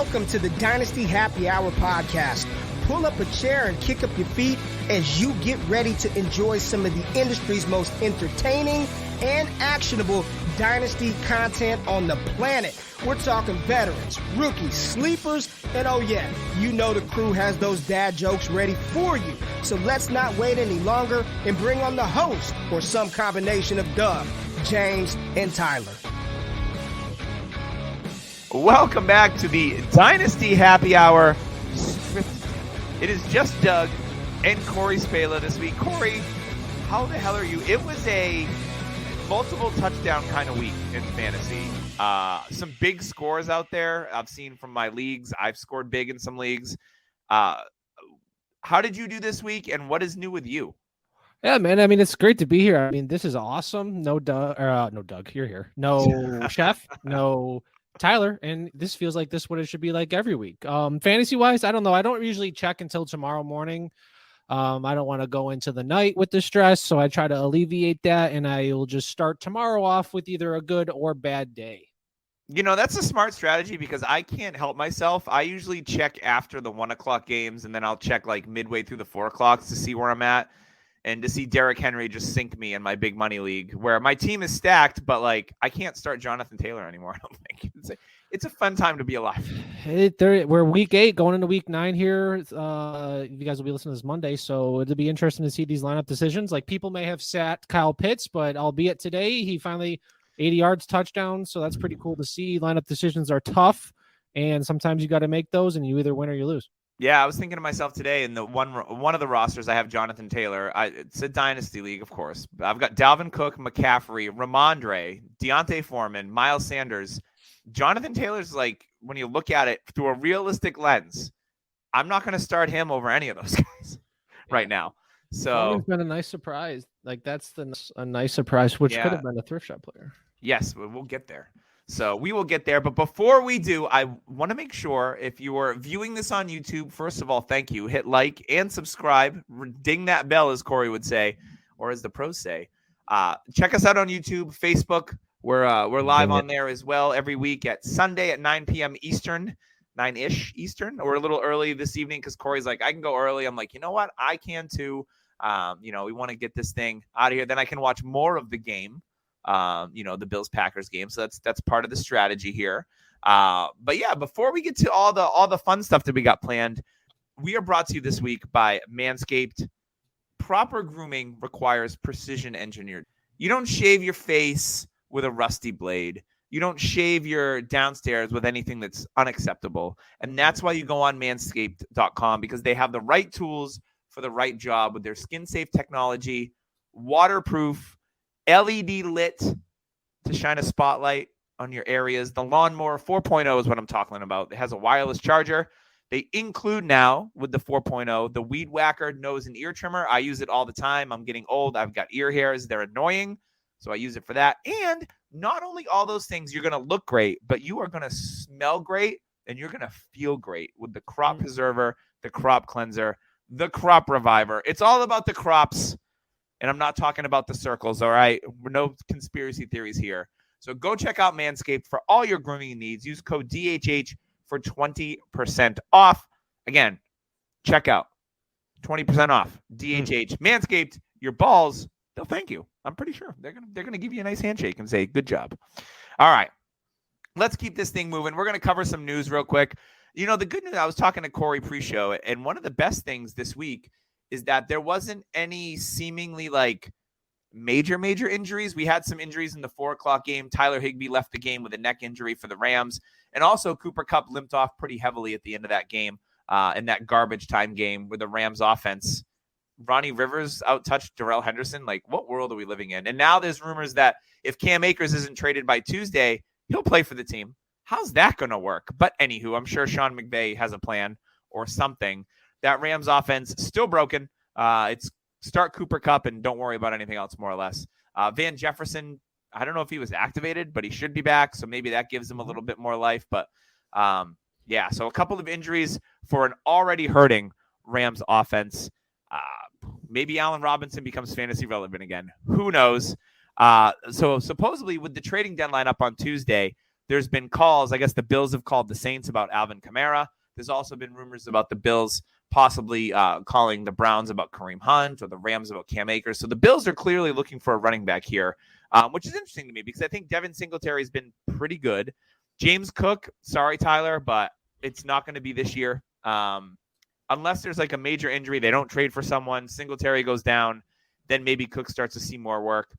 Welcome to the Dynasty Happy Hour podcast. Pull up a chair and kick up your feet as you get ready to enjoy some of the industry's most entertaining and actionable Dynasty content on the planet. We're talking veterans, rookies, sleepers, and oh yeah, you know the crew has those dad jokes ready for you. So let's not wait any longer and bring on the host or some combination of Doug, James, and Tyler. Welcome back to the Dynasty Happy Hour. It is just Doug and Corey Spala this week. Corey, how the hell are you? It was a multiple touchdown kind of week in fantasy. Some big scores out there I've seen from my leagues. I've scored big in some leagues. How did you do this week, and what is new with you? Yeah, man. I mean, it's great to be here. I mean, this is awesome. No Doug, you're here. No Chef, no Tyler, and this feels like this what it should be like every week. Fantasy wise, I don't know. I don't usually check until tomorrow morning. I don't want to go into the night with the stress, so I try to alleviate that, and I will just start tomorrow off with either a good or bad day. You know, that's a smart strategy because I can't help myself. I usually check after the 1 o'clock games, and then I'll check like midway through the 4 o'clocks to see where I'm at. And to see Derrick Henry just sink me in my big money league where my team is stacked, but like I can't start Jonathan Taylor anymore. I don't think it's a fun time to be alive. We're week 8 going into week 9 here. You guys will be listening to this Monday, so it'll be interesting to see these lineup decisions. Like people may have sat Kyle Pitts, but albeit today he finally 80 yards touchdown. So that's pretty cool to see. Lineup decisions are tough, and sometimes you got to make those, and you either win or you lose. Yeah, I was thinking to myself today in the one of the rosters, I have Jonathan Taylor. It's a dynasty league, of course. I've got Dalvin Cook, McCaffrey, Ramondre, Deontay Foreman, Miles Sanders. Jonathan Taylor's like, when you look at it through a realistic lens, I'm not going to start him over any of those guys right now. So it's been a nice surprise. Like that's a nice surprise, which could have been a thrift shop player. Yes, we'll get there. So we will get there. But before we do, I want to make sure if you are viewing this on YouTube, first of all, thank you. Hit like and subscribe. Ding that bell, as Corey would say, or as the pros say. Check us out on YouTube, Facebook. We're live on there as well every week at Sunday at 9 p.m. Eastern, 9-ish Eastern. We're a little early this evening because Corey's like, I can go early. I'm like, you know what? I can too. We want to get this thing out of here. Then I can watch more of the game. The Bills-Packers game. So that's part of the strategy here. But yeah, before we get to all the fun stuff that we got planned, we are brought to you this week by Manscaped. Proper grooming requires precision engineered. You don't shave your face with a rusty blade. You don't shave your downstairs with anything that's unacceptable. And that's why you go on manscaped.com because they have the right tools for the right job with their skin-safe technology, waterproof, LED lit to shine a spotlight on your areas. The Lawnmower 4.0 is what I'm talking about. It has a wireless charger. They include now with the 4.0 the Weed Whacker nose and ear trimmer. I use it all the time. I'm getting old. I've got ear hairs. They're annoying. So I use it for that. And not only all those things, you're going to look great, but you are going to smell great and you're going to feel great with the Crop Preserver, the Crop Cleanser, the Crop Reviver. It's all about the crops. And I'm not talking about the circles, all right? No conspiracy theories here. So go check out Manscaped for all your grooming needs. Use code DHH for 20% off. Again, check out 20% off. DHH. Manscaped, your balls, they'll thank you. I'm pretty sure. They're gonna give you a nice handshake and say, good job. All right. Let's keep this thing moving. We're going to cover some news real quick. You know, the good news, I was talking to Corey pre-show, and one of the best things this week is that there wasn't any seemingly like major injuries. We had some injuries in the 4 o'clock game. Tyler Higbee left the game with a neck injury for the Rams. And also Cooper Kupp limped off pretty heavily at the end of that game in that garbage time game with the Rams offense. Ronnie Rivers out-touched Darrell Henderson. Like, what world are we living in? And now there's rumors that if Cam Akers isn't traded by Tuesday, he'll play for the team. How's that going to work? But anywho, I'm sure Sean McVay has a plan or something. That Rams offense still broken. It's start Cooper Kupp and don't worry about anything else, more or less. Van Jefferson, I don't know if he was activated, but he should be back. So maybe that gives him a little bit more life. But so a couple of injuries for an already hurting Rams offense. Maybe Allen Robinson becomes fantasy relevant again. Who knows? So supposedly with the trading deadline up on Tuesday, there's been calls. I guess the Bills have called the Saints about Alvin Kamara. There's also been rumors about the Bills possibly calling the Browns about Kareem Hunt or the Rams about Cam Akers. So the Bills are clearly looking for a running back here, which is interesting to me because I think Devin Singletary has been pretty good. James Cook, sorry, Tyler, but it's not going to be this year. Unless there's like a major injury, they don't trade for someone, Singletary goes down, then maybe Cook starts to see more work.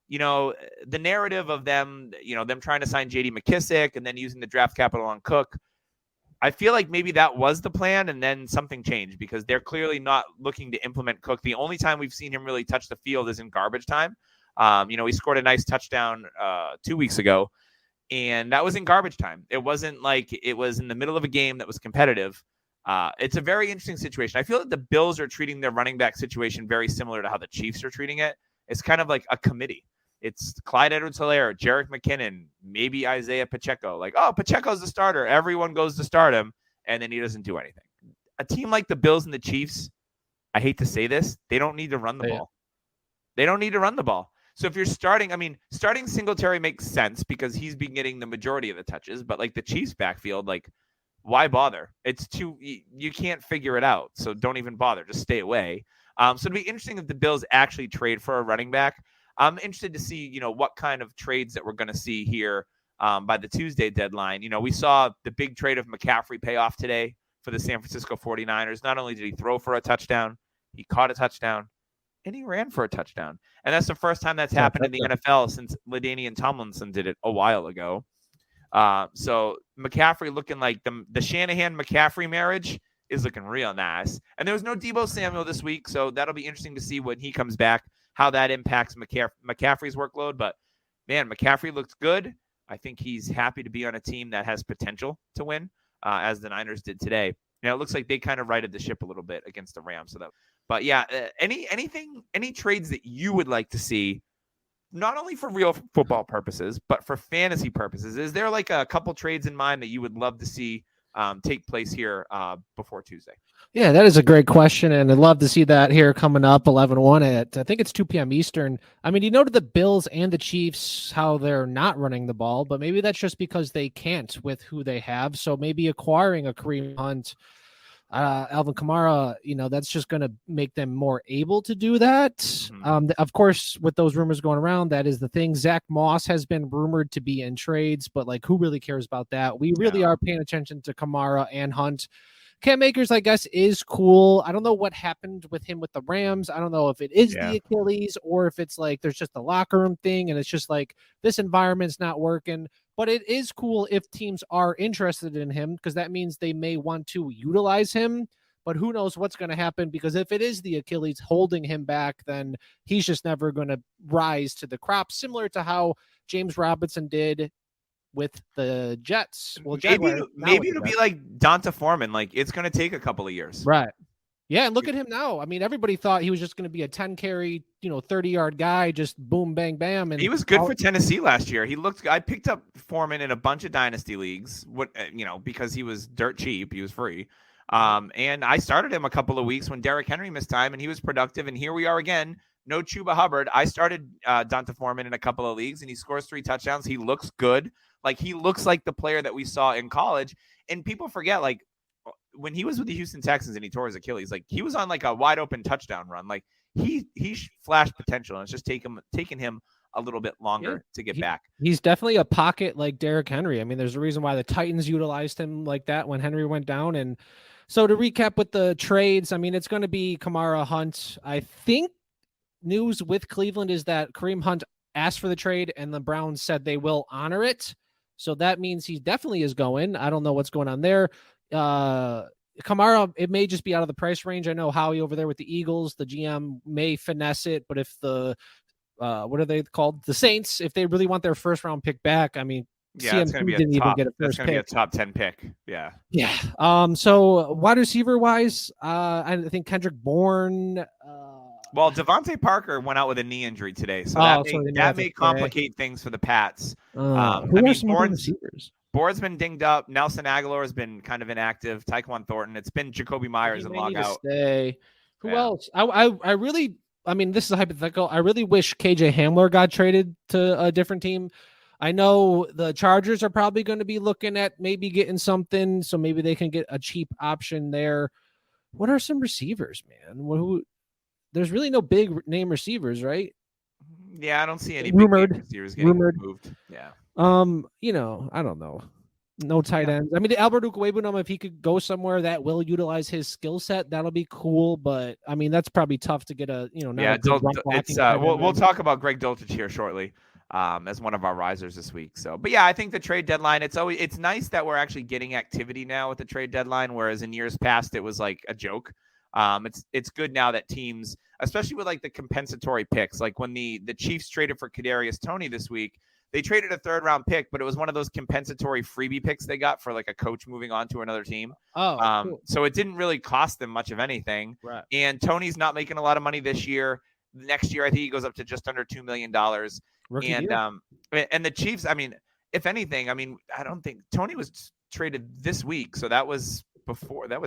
You know, the narrative of them, them trying to sign J.D. McKissick and then using the draft capital on Cook, I feel like maybe that was the plan and then something changed because they're clearly not looking to implement Cook. The only time we've seen him really touch the field is in garbage time. He scored a nice touchdown 2 weeks ago, and that was in garbage time. It wasn't like it was in the middle of a game that was competitive. It's a very interesting situation. I feel that the Bills are treating their running back situation very similar to how the Chiefs are treating it. It's kind of like a committee. It's Clyde Edwards-Helaire, Jerick McKinnon, maybe Isaiah Pacheco. Like, oh, Pacheco's the starter. Everyone goes to start him, and then he doesn't do anything. A team like the Bills and the Chiefs, I hate to say this, they don't need to run the ball. They don't need to run the ball. So if you're starting Singletary makes sense because he's been getting the majority of the touches, but like the Chiefs backfield, like, why bother? It's too, you can't figure it out. So don't even bother. Just stay away. So it'd be interesting if the Bills actually trade for a running back. I'm interested to see, what kind of trades that we're going to see here by the Tuesday deadline. We saw the big trade of McCaffrey pay off today for the San Francisco 49ers. Not only did he throw for a touchdown, he caught a touchdown, and he ran for a touchdown. And that's the first time that's happened in the NFL since LaDainian Tomlinson did it a while ago. So McCaffrey looking like the Shanahan-McCaffrey marriage is looking real nice. And there was no Deebo Samuel this week, so that'll be interesting to see when he comes back, how that impacts McCaffrey's workload. But, man, McCaffrey looks good. I think he's happy to be on a team that has potential to win, as the Niners did today. It looks like they kind of righted the ship a little bit against the Rams. But, yeah, any trades that you would like to see, not only for real football purposes, but for fantasy purposes? Is there like a couple trades in mind that you would love to see take place here before Tuesday? Yeah, that is a great question, and I'd love to see that here coming up 11-1 at, I think it's 2 p.m. Eastern. I mean, to the Bills and the Chiefs, how they're not running the ball, but maybe that's just because they can't with who they have. So maybe acquiring a Kareem Hunt, Alvin Kamara, that's just going to make them more able to do that. Mm-hmm. Of course, with those rumors going around, that is the thing. Zach Moss has been rumored to be in trades, but like, who really cares about that? We really are paying attention to Kamara and Hunt. Cam Akers, I guess, is cool. I don't know what happened with him with the Rams. I don't know if it is the Achilles or if it's like there's just a locker room thing and it's just like this environment's not working. But it is cool if teams are interested in him because that means they may want to utilize him. But who knows what's going to happen, because if it is the Achilles holding him back, then he's just never going to rise to the crop, similar to how James Robinson did with the Jets. Well, maybe it'll be like Donta Foreman. Like, it's going to take a couple of years. Right. Yeah, and look at him now. I mean, everybody thought he was just going to be a 10-carry, 30-yard guy, just boom, bang, bam. And he was good for Tennessee last year. I picked up Foreman in a bunch of dynasty leagues, because he was dirt cheap. He was free. And I started him a couple of weeks when Derrick Henry missed time, and he was productive. And here we are again. No Chuba Hubbard. I started Donta Foreman in a couple of leagues, and he scores 3 touchdowns. He looks good. Like, he looks like the player that we saw in college. And people forget, like, when he was with the Houston Texans and he tore his Achilles, like, he was on like a wide open touchdown run. Like, he flashed potential, and it's just taking him a little bit longer to get back. He's definitely a pocket like Derrick Henry. I mean, there's a reason why the Titans utilized him like that when Henry went down. And so to recap with the trades, I mean, it's going to be Kamara, Hunt. I think news with Cleveland is that Kareem Hunt asked for the trade and the Browns said they will honor it. So that means he definitely is going. I don't know what's going on there. Kamara, it may just be out of the price range. I know Howie over there with the Eagles, the GM may finesse it, but if the what are they called? The Saints, if they really want their first round pick back, I mean, it's going to be a top 10 pick. Yeah. Yeah. So wide receiver wise, I think Kendrick Bourne. Well, Devontae Parker went out with a knee injury today, so that may complicate things for the Pats. Who are some receivers? Board's been dinged up. Nelson Aguilar has been kind of inactive. Tyquan Thornton. It's been Jacoby Myers and log out. Who else? I really, I mean, this is a hypothetical. I really wish KJ Hamler got traded to a different team. I know the Chargers are probably going to be looking at maybe getting something, so maybe they can get a cheap option there. What are some receivers, man? There's really no big name receivers, right? Yeah, I don't see any big name Rumored, receivers getting rumored. moved. Yeah. I don't know. No tight ends. I mean, Albert Ukwebunam, if he could go somewhere that will utilize his skill set, that'll be cool. But I mean, that's probably tough to get a not a good run blocking. We'll talk about Greg Dulcich here shortly, as one of our risers this week. So, but yeah, I think the trade deadline. It's nice that we're actually getting activity now with the trade deadline, whereas in years past it was like a joke. It's good now that teams, especially with like the compensatory picks, like when the Chiefs traded for Kadarius Toney this week. They traded a 3rd-round pick, but it was one of those compensatory freebie picks they got for like a coach moving on to another team. Cool. So it didn't really cost them much of anything. Right. And Tony's not making a lot of money this year. Next year, I think he goes up to just under $2 million. And the Chiefs, I mean, if anything, I mean, I don't think Tony was traded this week. So that was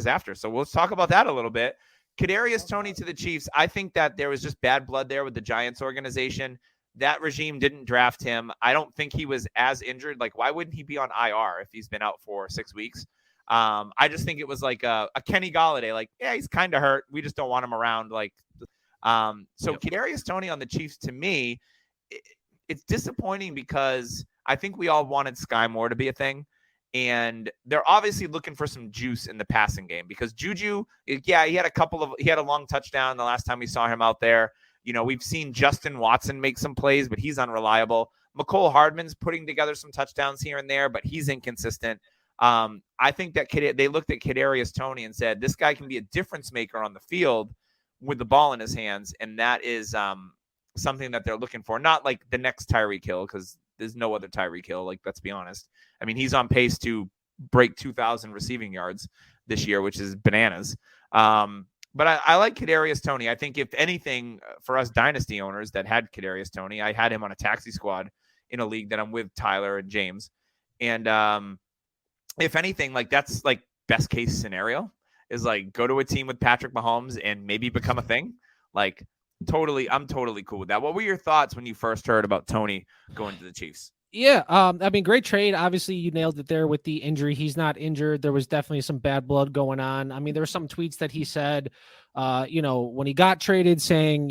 after. So we'll talk about that a little bit. Kadarius Toney to the Chiefs. I think that there was just bad blood there with the Giants organization. That regime didn't draft him. I don't think he was as injured. Like, why wouldn't he be on IR if he's been out for 6 weeks? I just think it was like a Kenny Golladay. Like, yeah, he's kind of hurt. We just don't want him around. Like, Kadarius Toney on the Chiefs, to me, it's disappointing because I think we all wanted Sky Moore to be a thing. And they're obviously looking for some juice in the passing game because Juju, yeah, he had a long touchdown the last time we saw him out there. You know, we've seen Justin Watson make some plays, but he's unreliable. McCole Hardman's putting together some touchdowns here and there, but he's inconsistent. I think that they looked at Kadarius Toney and said, this guy can be a difference maker on the field with the ball in his hands. And that is something that they're looking for. Not like the next Tyreek Hill, because there's no other Tyreek Hill. Like, let's be honest. I mean, he's on pace to break 2,000 receiving yards this year, which is bananas. But I like Kadarius Toney. I think if anything, for us Dynasty owners that had Kadarius Toney, I had him on a taxi squad in a league that I'm with Tyler and James. And if anything, like that's like best case scenario is like go to a team with Patrick Mahomes and maybe become a thing. Like I'm totally cool with that. What were your thoughts when you first heard about Toney going to the Chiefs? Yeah, I mean, great trade. Obviously, you nailed it there with the injury. He's not injured. There was definitely some bad blood going on. I mean, there were some tweets that he said, when he got traded saying,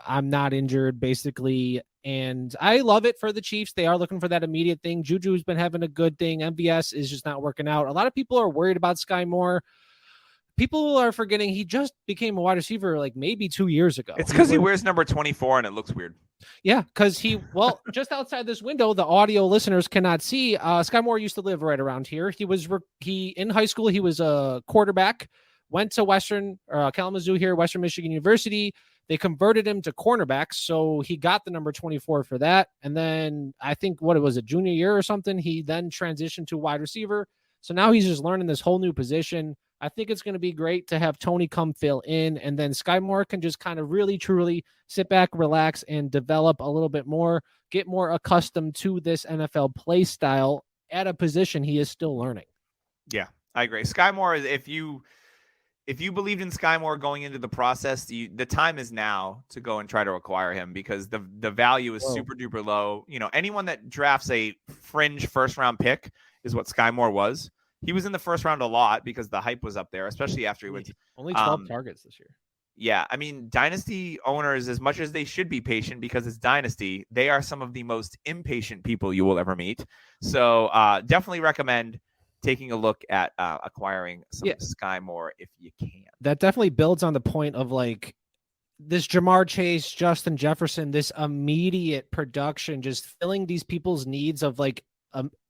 I'm not injured, basically. And I love it for the Chiefs. They are looking for that immediate thing. Juju's been having a good thing. MVS is just not working out. A lot of people are worried about Sky Moore. People are forgetting he just became a wide receiver like maybe 2 years ago. It's because he wears number 24 and it looks weird. Yeah, because just outside this window, the audio listeners cannot see. Sky Moore used to live right around here. He in high school, he was a quarterback, went to Kalamazoo here, Western Michigan University. They converted him to cornerback, so he got the number 24 for that. And then I think junior year or something, he then transitioned to wide receiver. So now he's just learning this whole new position. I think it's going to be great to have Toney come fill in, and then Sky Moore can just kind of really, truly sit back, relax, and develop a little bit more, get more accustomed to this NFL play style at a position he is still learning. Yeah, I agree. Sky Moore, if you believed in Sky Moore going into the process, the time is now to go and try to acquire him because the value is super duper low. Anyone that drafts a fringe first-round pick is what Sky Moore was. He was in the first round a lot because the hype was up there, especially after he went. Only 12 targets this year. Yeah. I mean, Dynasty owners, as much as they should be patient because it's Dynasty, they are some of the most impatient people you will ever meet. So definitely recommend taking a look at acquiring some Sky Moore if you can. That definitely builds on the point of like this Jamar Chase, Justin Jefferson, this immediate production, just filling these people's needs of like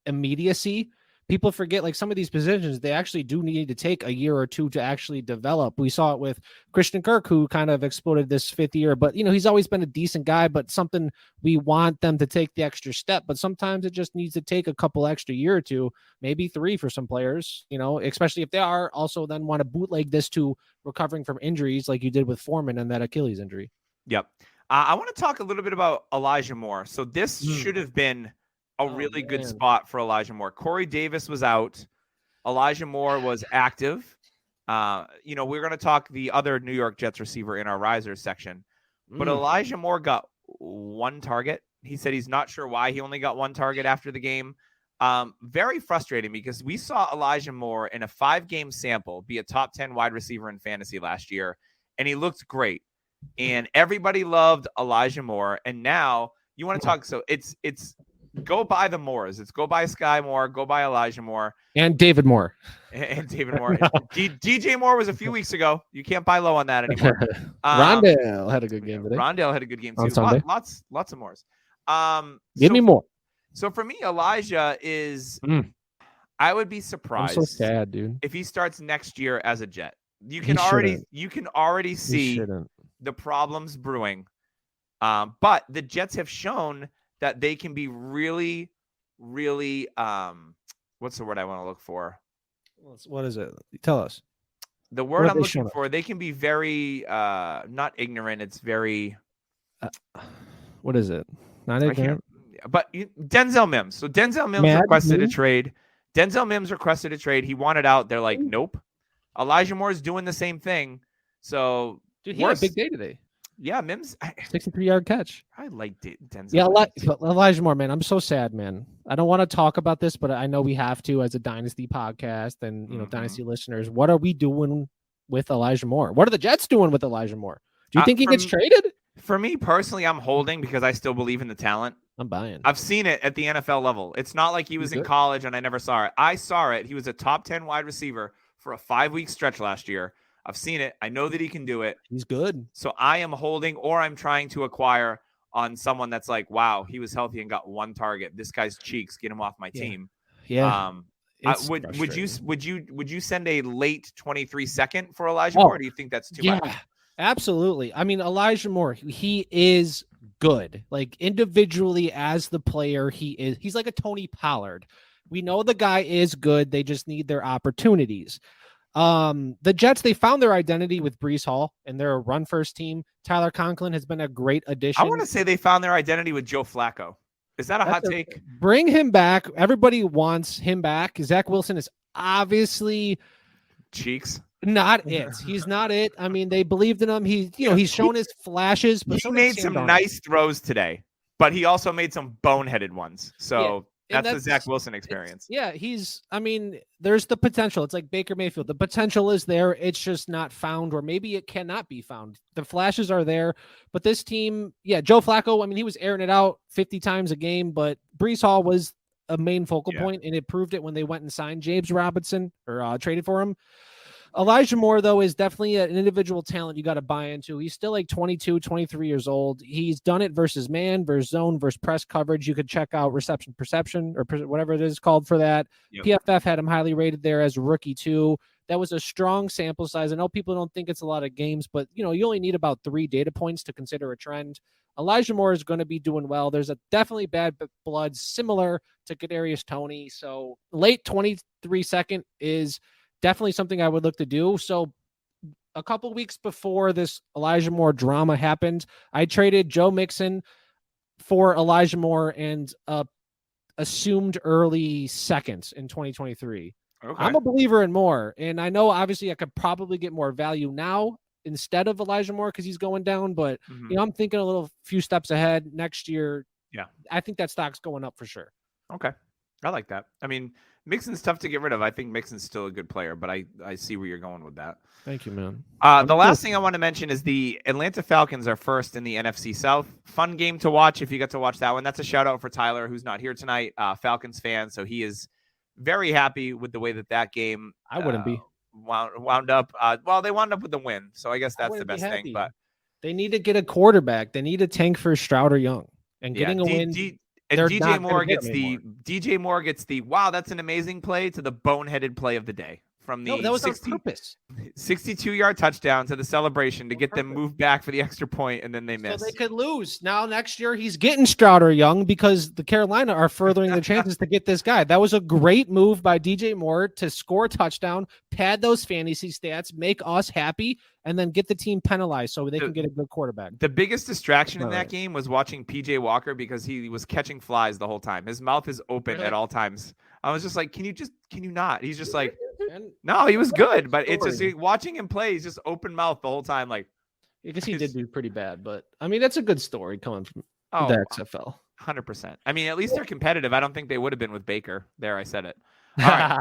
immediacy. People forget like some of these positions, they actually do need to take a year or two to actually develop. We saw it with Christian Kirk, who kind of exploded this 5th year, but he's always been a decent guy, but something we want them to take the extra step, but sometimes it just needs to take a couple extra year or two, maybe 3 for some players, especially if they are also then want to bootleg this to recovering from injuries like you did with Foreman and that Achilles injury. Yep. I want to talk a little bit about Elijah Moore. So this should have been a really good spot for Elijah Moore. Corey Davis was out. Elijah Moore was active. We're going to talk the other New York Jets receiver in our risers section, but Elijah Moore got 1 target He said he's not sure why he only got 1 target after the game. Very frustrating because we saw Elijah Moore in a 5-game sample be a top 10 wide receiver in fantasy last year, and he looked great. And everybody loved Elijah Moore. And now you want to talk. So it's go buy the Moores. It's go buy Sky Moore, go buy Elijah Moore. And David Moore. And David Moore. No. DJ Moore was a few weeks ago. You can't buy low on that anymore. Rondale had a good game today. Rondale had a good game On too. Sunday. Lots of Moores. Give me more. So for me, Elijah is I would be surprised. I'm so sad, dude. If he starts next year as a Jet. You He can shouldn't. already He see shouldn't. the problems brewing. But the Jets have shown that they can be really, really what's the word I want to look for? What is it? Tell us. The word I'm looking shown for, they can be very not ignorant, it's very What is it? Not I ignorant. can't, but Denzel Mims. So Denzel Mims Mad requested a Mims? trade. Denzel Mims requested a trade. He wanted out. They're like, nope. Elijah Moore is doing the same thing. So Dude, he had a big day today. Yeah, Mims. 63-yard catch. I like Denzel. Yeah, Mims. Elijah Moore, man. I'm so sad, man. I don't want to talk about this, but I know we have to as a Dynasty podcast and Dynasty listeners. What are we doing with Elijah Moore? What are the Jets doing with Elijah Moore? Do you think he gets traded? For me personally, I'm holding because I still believe in the talent. I'm buying. I've seen it at the NFL level. It's not like he was in college and I never saw it. I saw it. He was a top 10 wide receiver for a 5-week stretch last year. I've seen it. I know that he can do it. He's good. So I am holding, or I'm trying to acquire on someone that's like, wow, he was healthy and got 1 target. This guy's cheeks, get him off my team. Yeah. Would you send a late 23 second for Elijah Moore? Or do you think that's too much? Yeah, absolutely. I mean, Elijah Moore, he is good. Like individually as the player, he's like a Tony Pollard. We know the guy is good. They just need their opportunities. The Jets, they found their identity with Breece Hall and they're a run first team. Tyler Conklin has been a great addition. I want to say they found their identity with Joe Flacco. Is that a hot take? Bring him back. Everybody wants him back. Zach Wilson is obviously cheeks. Not it. He's not it. I mean, they believed in him. He's shown his flashes, but he made some nice throws today, but he also made some boneheaded ones. So that's the Zach Wilson experience. There's the potential. It's like Baker Mayfield. The potential is there. It's just not found, or maybe it cannot be found. The flashes are there, but this team, Joe Flacco, I mean, he was airing it out 50 times a game, but Breece Hall was a main focal point, and it proved it when they went and signed James Robinson or traded for him. Elijah Moore, though, is definitely an individual talent you got to buy into. He's still like 22, 23 years old. He's done it versus man, versus zone, versus press coverage. You could check out reception perception or whatever it is called for that. Yep. PFF had him highly rated there as a rookie, too. That was a strong sample size. I know people don't think it's a lot of games, but, you only need about 3 data points to consider a trend. Elijah Moore is going to be doing well. There's a definitely bad blood similar to Kadarius Toney. So late 23 second is definitely something I would look to do. So a couple weeks before this Elijah Moore drama happened, I traded Joe Mixon for Elijah Moore and assumed early seconds in 2023. Okay. I'm a believer in Moore, and I know obviously I could probably get more value now instead of Elijah Moore because he's going down, but I'm thinking a few steps ahead next year. Yeah, I think that stock's going up for sure. Okay, I like that. I mean, Mixon's tough to get rid of. I think Mixon's still a good player, but I see where you're going with that. Thank you, man. The last thing I want to mention is the Atlanta Falcons are first in the NFC South. Fun game to watch if you get to watch that one. That's a shout out for Tyler, who's not here tonight, Falcons fan. So he is very happy with the way that game. I wouldn't be wound up. Well, they wound up with the win, so I guess that's the best thing. But they need to get a quarterback. They need a tank for Stroud or Young, and getting a win. And DJ Moore gets the wow, that's an amazing play to the boneheaded play of the day. From the that was on purpose. 62-yard touchdown to the celebration to get them moved back for the extra point, and then they missed. So they could lose. Now next year he's getting Stroud or Young because the Carolina are furthering their chances to get this guy. That was a great move by DJ Moore to score a touchdown, pad those fantasy stats, make us happy, and then get the team penalized so they can get a good quarterback. The biggest distraction in that game was watching PJ Walker because he was catching flies the whole time. His mouth is open at all times. I was just like, can you not? He's just like, no, he was good, but it's just watching him play. He's just open mouth the whole time. Like, because he did do pretty bad, but I mean, that's a good story coming from. Oh, the XFL. 100%. I mean, at least they're competitive. I don't think they would have been with Baker. There, I said it. All right.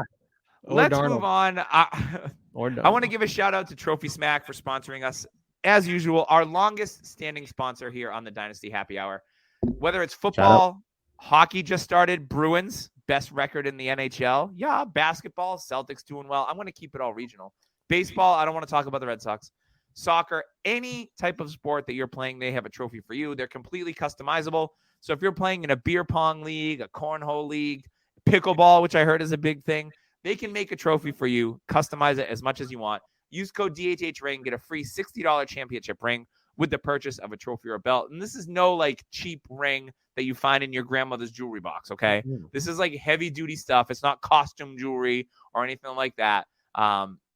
Let's move on. I want to give a shout out to Trophy Smack for sponsoring us. As usual, our longest standing sponsor here on the Dynasty Happy Hour. Whether it's football, hockey just started, Bruins, best record in the NHL. Yeah, basketball, Celtics doing well. I'm going to keep it all regional. Baseball, I don't want to talk about the Red Sox. Soccer, any type of sport that you're playing, they have a trophy for you. They're completely customizable. So if you're playing in a beer pong league, a cornhole league, pickleball, which I heard is a big thing, they can make a trophy for you, customize it as much as you want. Use code DHHRING, get a free $60 championship ring with the purchase of a trophy or a belt. And this is no like cheap ring that you find in your grandmother's jewelry box, okay? This is like heavy duty stuff. It's not costume jewelry or anything like that.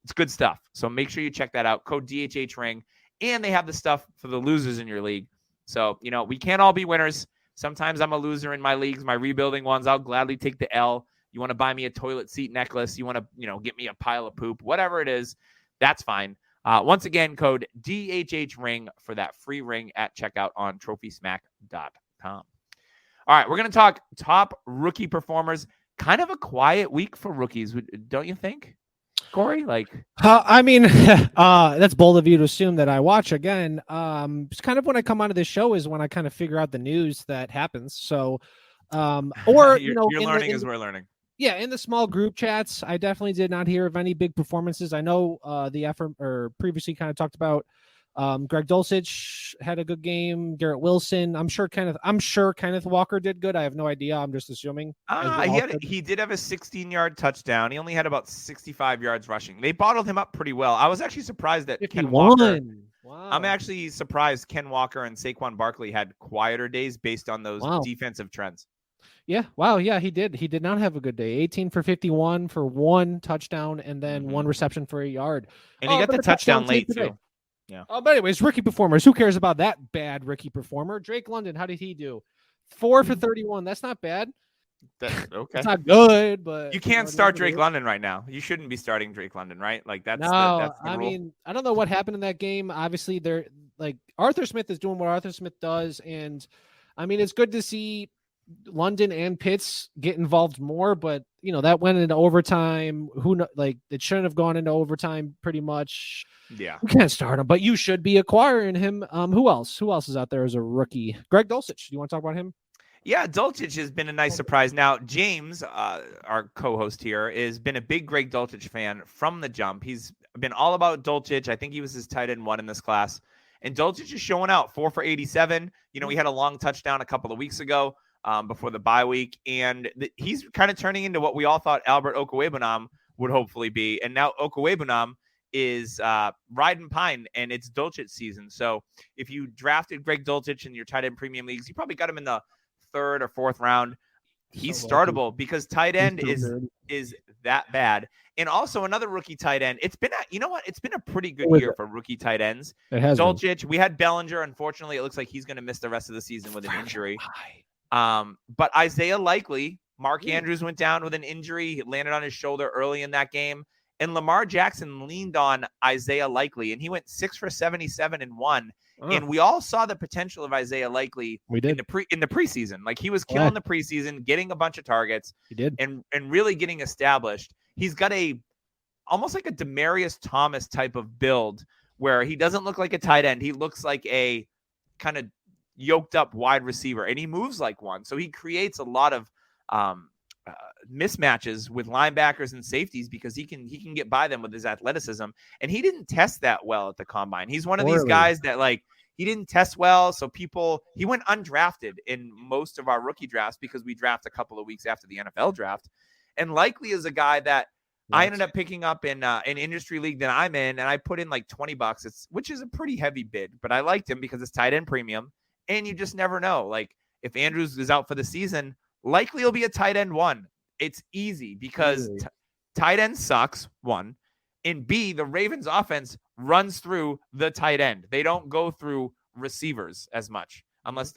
It's good stuff. So make sure you check that out. Code DHHRING. And they have the stuff for the losers in your league. So, we can't all be winners. Sometimes I'm a loser in my leagues, my rebuilding ones. I'll gladly take the L. You want to buy me a toilet seat necklace. You want to, get me a pile of poop, whatever it is, that's fine. Once again, code DHHRING for that free ring at checkout on trophysmack.com. All right, we're going to talk top rookie performers. Kind of a quiet week for rookies, don't you think, Corey? I mean, that's bold of you to assume that I watch again. It's kind of when I come onto this show is when I kind of figure out the news that happens. So, or you're learning as we're learning. Yeah, in the small group chats, I definitely did not hear of any big performances. I know the effort or previously kind of talked about Greg Dulcich had a good game. Garrett Wilson. I'm sure Kenneth Walker did good. I have no idea. I'm just assuming. He did have a 16-yard touchdown. He only had about 65 yards rushing. They bottled him up pretty well. I was actually surprised that 51. Ken Walker. Wow. I'm actually surprised Ken Walker and Saquon Barkley had quieter days based on those defensive trends. Yeah. Wow. Yeah, he did. He did not have a good day. 18 for 51 for one touchdown and then one reception for 8 yards. And he got the touchdown late too. Yeah. Oh, but anyways, rookie performers. Who cares about that bad rookie performer? Drake London. How did he do? 4 for 31. That's not bad. Okay. It's not good, but you can't start Drake London right now. You shouldn't be starting Drake London, right? That's the rule. I mean, I don't know what happened in that game. Obviously, they're Arthur Smith is doing what Arthur Smith does, and I mean, it's good to see London and Pitts get involved more, but that went into overtime. It shouldn't have gone into overtime pretty much. Yeah. You can't start him, but you should be acquiring him. Who else is out there as a rookie? Greg Dulcich. Do you want to talk about him? Yeah, Dulcich has been a nice surprise. Now, James, our co-host here, has been a big Greg Dulcich fan from the jump. He's been all about Dulcich. I think he was his tight end 1 in this class. And Dulcich is showing out 4 for 87. He had a long touchdown a couple of weeks ago. Before the bye week, and he's kind of turning into what we all thought Albert Okwuegbunam would hopefully be, and now Okwuegbunam is riding pine, and it's Dulcich season. So if you drafted Greg Dulcich in your tight end premium leagues, you probably got him in the 3rd or 4th round. He's startable because tight end is that bad. And also another rookie tight end. It's been a pretty good year for rookie tight ends. It has Dulcich. We had Bellinger. Unfortunately, it looks like he's going to miss the rest of the season with an injury. But Isaiah Likely, Mark Andrews went down with an injury. He landed on his shoulder early in that game. And Lamar Jackson leaned on Isaiah Likely, and he went 6 for 77 and 1. And we all saw the potential of Isaiah Likely in the preseason. He was killing the preseason, getting a bunch of targets. He did. And really getting established. He's got almost like a Demaryius Thomas type of build where he doesn't look like a tight end. He looks like a kind of yoked up wide receiver, and he moves like one. So he creates a lot of mismatches with linebackers and safeties because he can get by them with his athleticism. And he didn't test that well at the combine. He's one of these guys that he didn't test well. So he went undrafted in most of our rookie drafts because we draft a couple of weeks after the NFL draft. And Likely is a guy that I ended up picking up in an industry league that I'm in, and I put in $20, which is a pretty heavy bid, but I liked him because it's tight end premium. And you just never know. If Andrews is out for the season, Likely he'll be a tight end 1. It's easy because tight end sucks, 1. And B, the Ravens offense runs through the tight end. They don't go through receivers as much. Unless,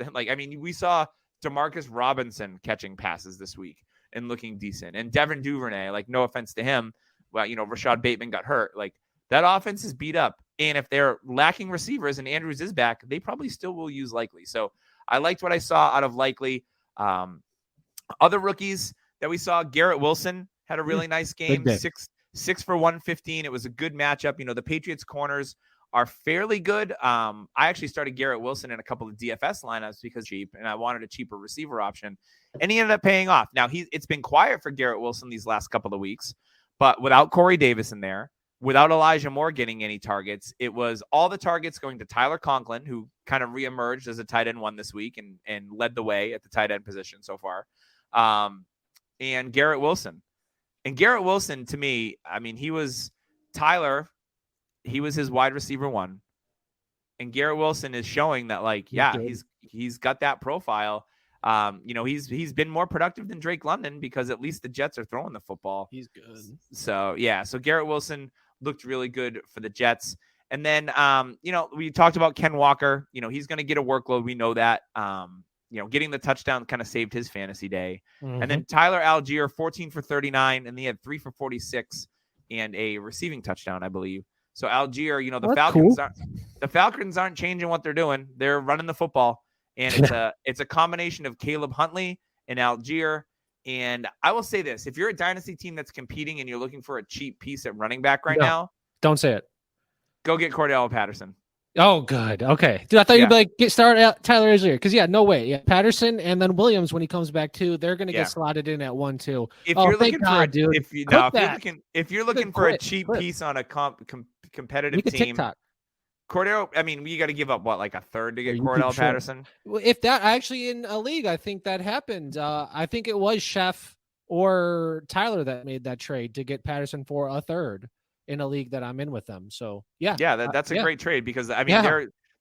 we saw DeMarcus Robinson catching passes this week and looking decent. And Devin Duvernay, no offense to him, well, Rashad Bateman got hurt. That offense is beat up. And if they're lacking receivers and Andrews is back, they probably still will use Likely. So I liked what I saw out of Likely. Other rookies that we saw, Garrett Wilson had a really nice game. Six for 115. It was a good matchup. The Patriots corners are fairly good. I actually started Garrett Wilson in a couple of DFS lineups because cheap, and I wanted a cheaper receiver option, and he ended up paying off. Now it's been quiet for Garrett Wilson these last couple of weeks, but without Corey Davis in there, without Elijah Moore getting any targets, it was all the targets going to Tyler Conklin, who kind of reemerged as a tight end one this week and led the way at the tight end position so far. And Garrett Wilson. And Garrett Wilson, to me, I mean, he was his wide receiver one. And Garrett Wilson is showing that, he's got that profile. He's been more productive than Drake London because at least the Jets are throwing the football. He's good. So Garrett Wilson looked really good for the Jets. And then, we talked about Ken Walker. He's going to get a workload. We know that. Getting the touchdown kind of saved his fantasy day. Mm-hmm. And then Tyler Algier, 14 for 39, and he had 3 for 46 and a receiving touchdown, I believe. So Algier, the Falcons aren't changing what they're doing. They're running the football, and it's a combination of Caleb Huntley and Algier. And I will say this: if you're a dynasty team that's competing and you're looking for a cheap piece at running back now, don't say it. Go get Cordell Patterson. Oh, good. Okay. Dude, I thought you'd be like, start out Tyler Algier. Because, no way. Yeah, Patterson and then Williams, when he comes back, too, they're going to get slotted in at 1-2. If you're looking for dude. If you're looking for a cheap piece on a competitive team, TikTok. Cordell, I mean, you got to give up, like a third to get Cordell Patterson? Well, if that actually in a league, I think that happened. I think it was Chef or Tyler that made that trade to get Patterson for a third in a league that I'm in with them. So that's a great trade because I mean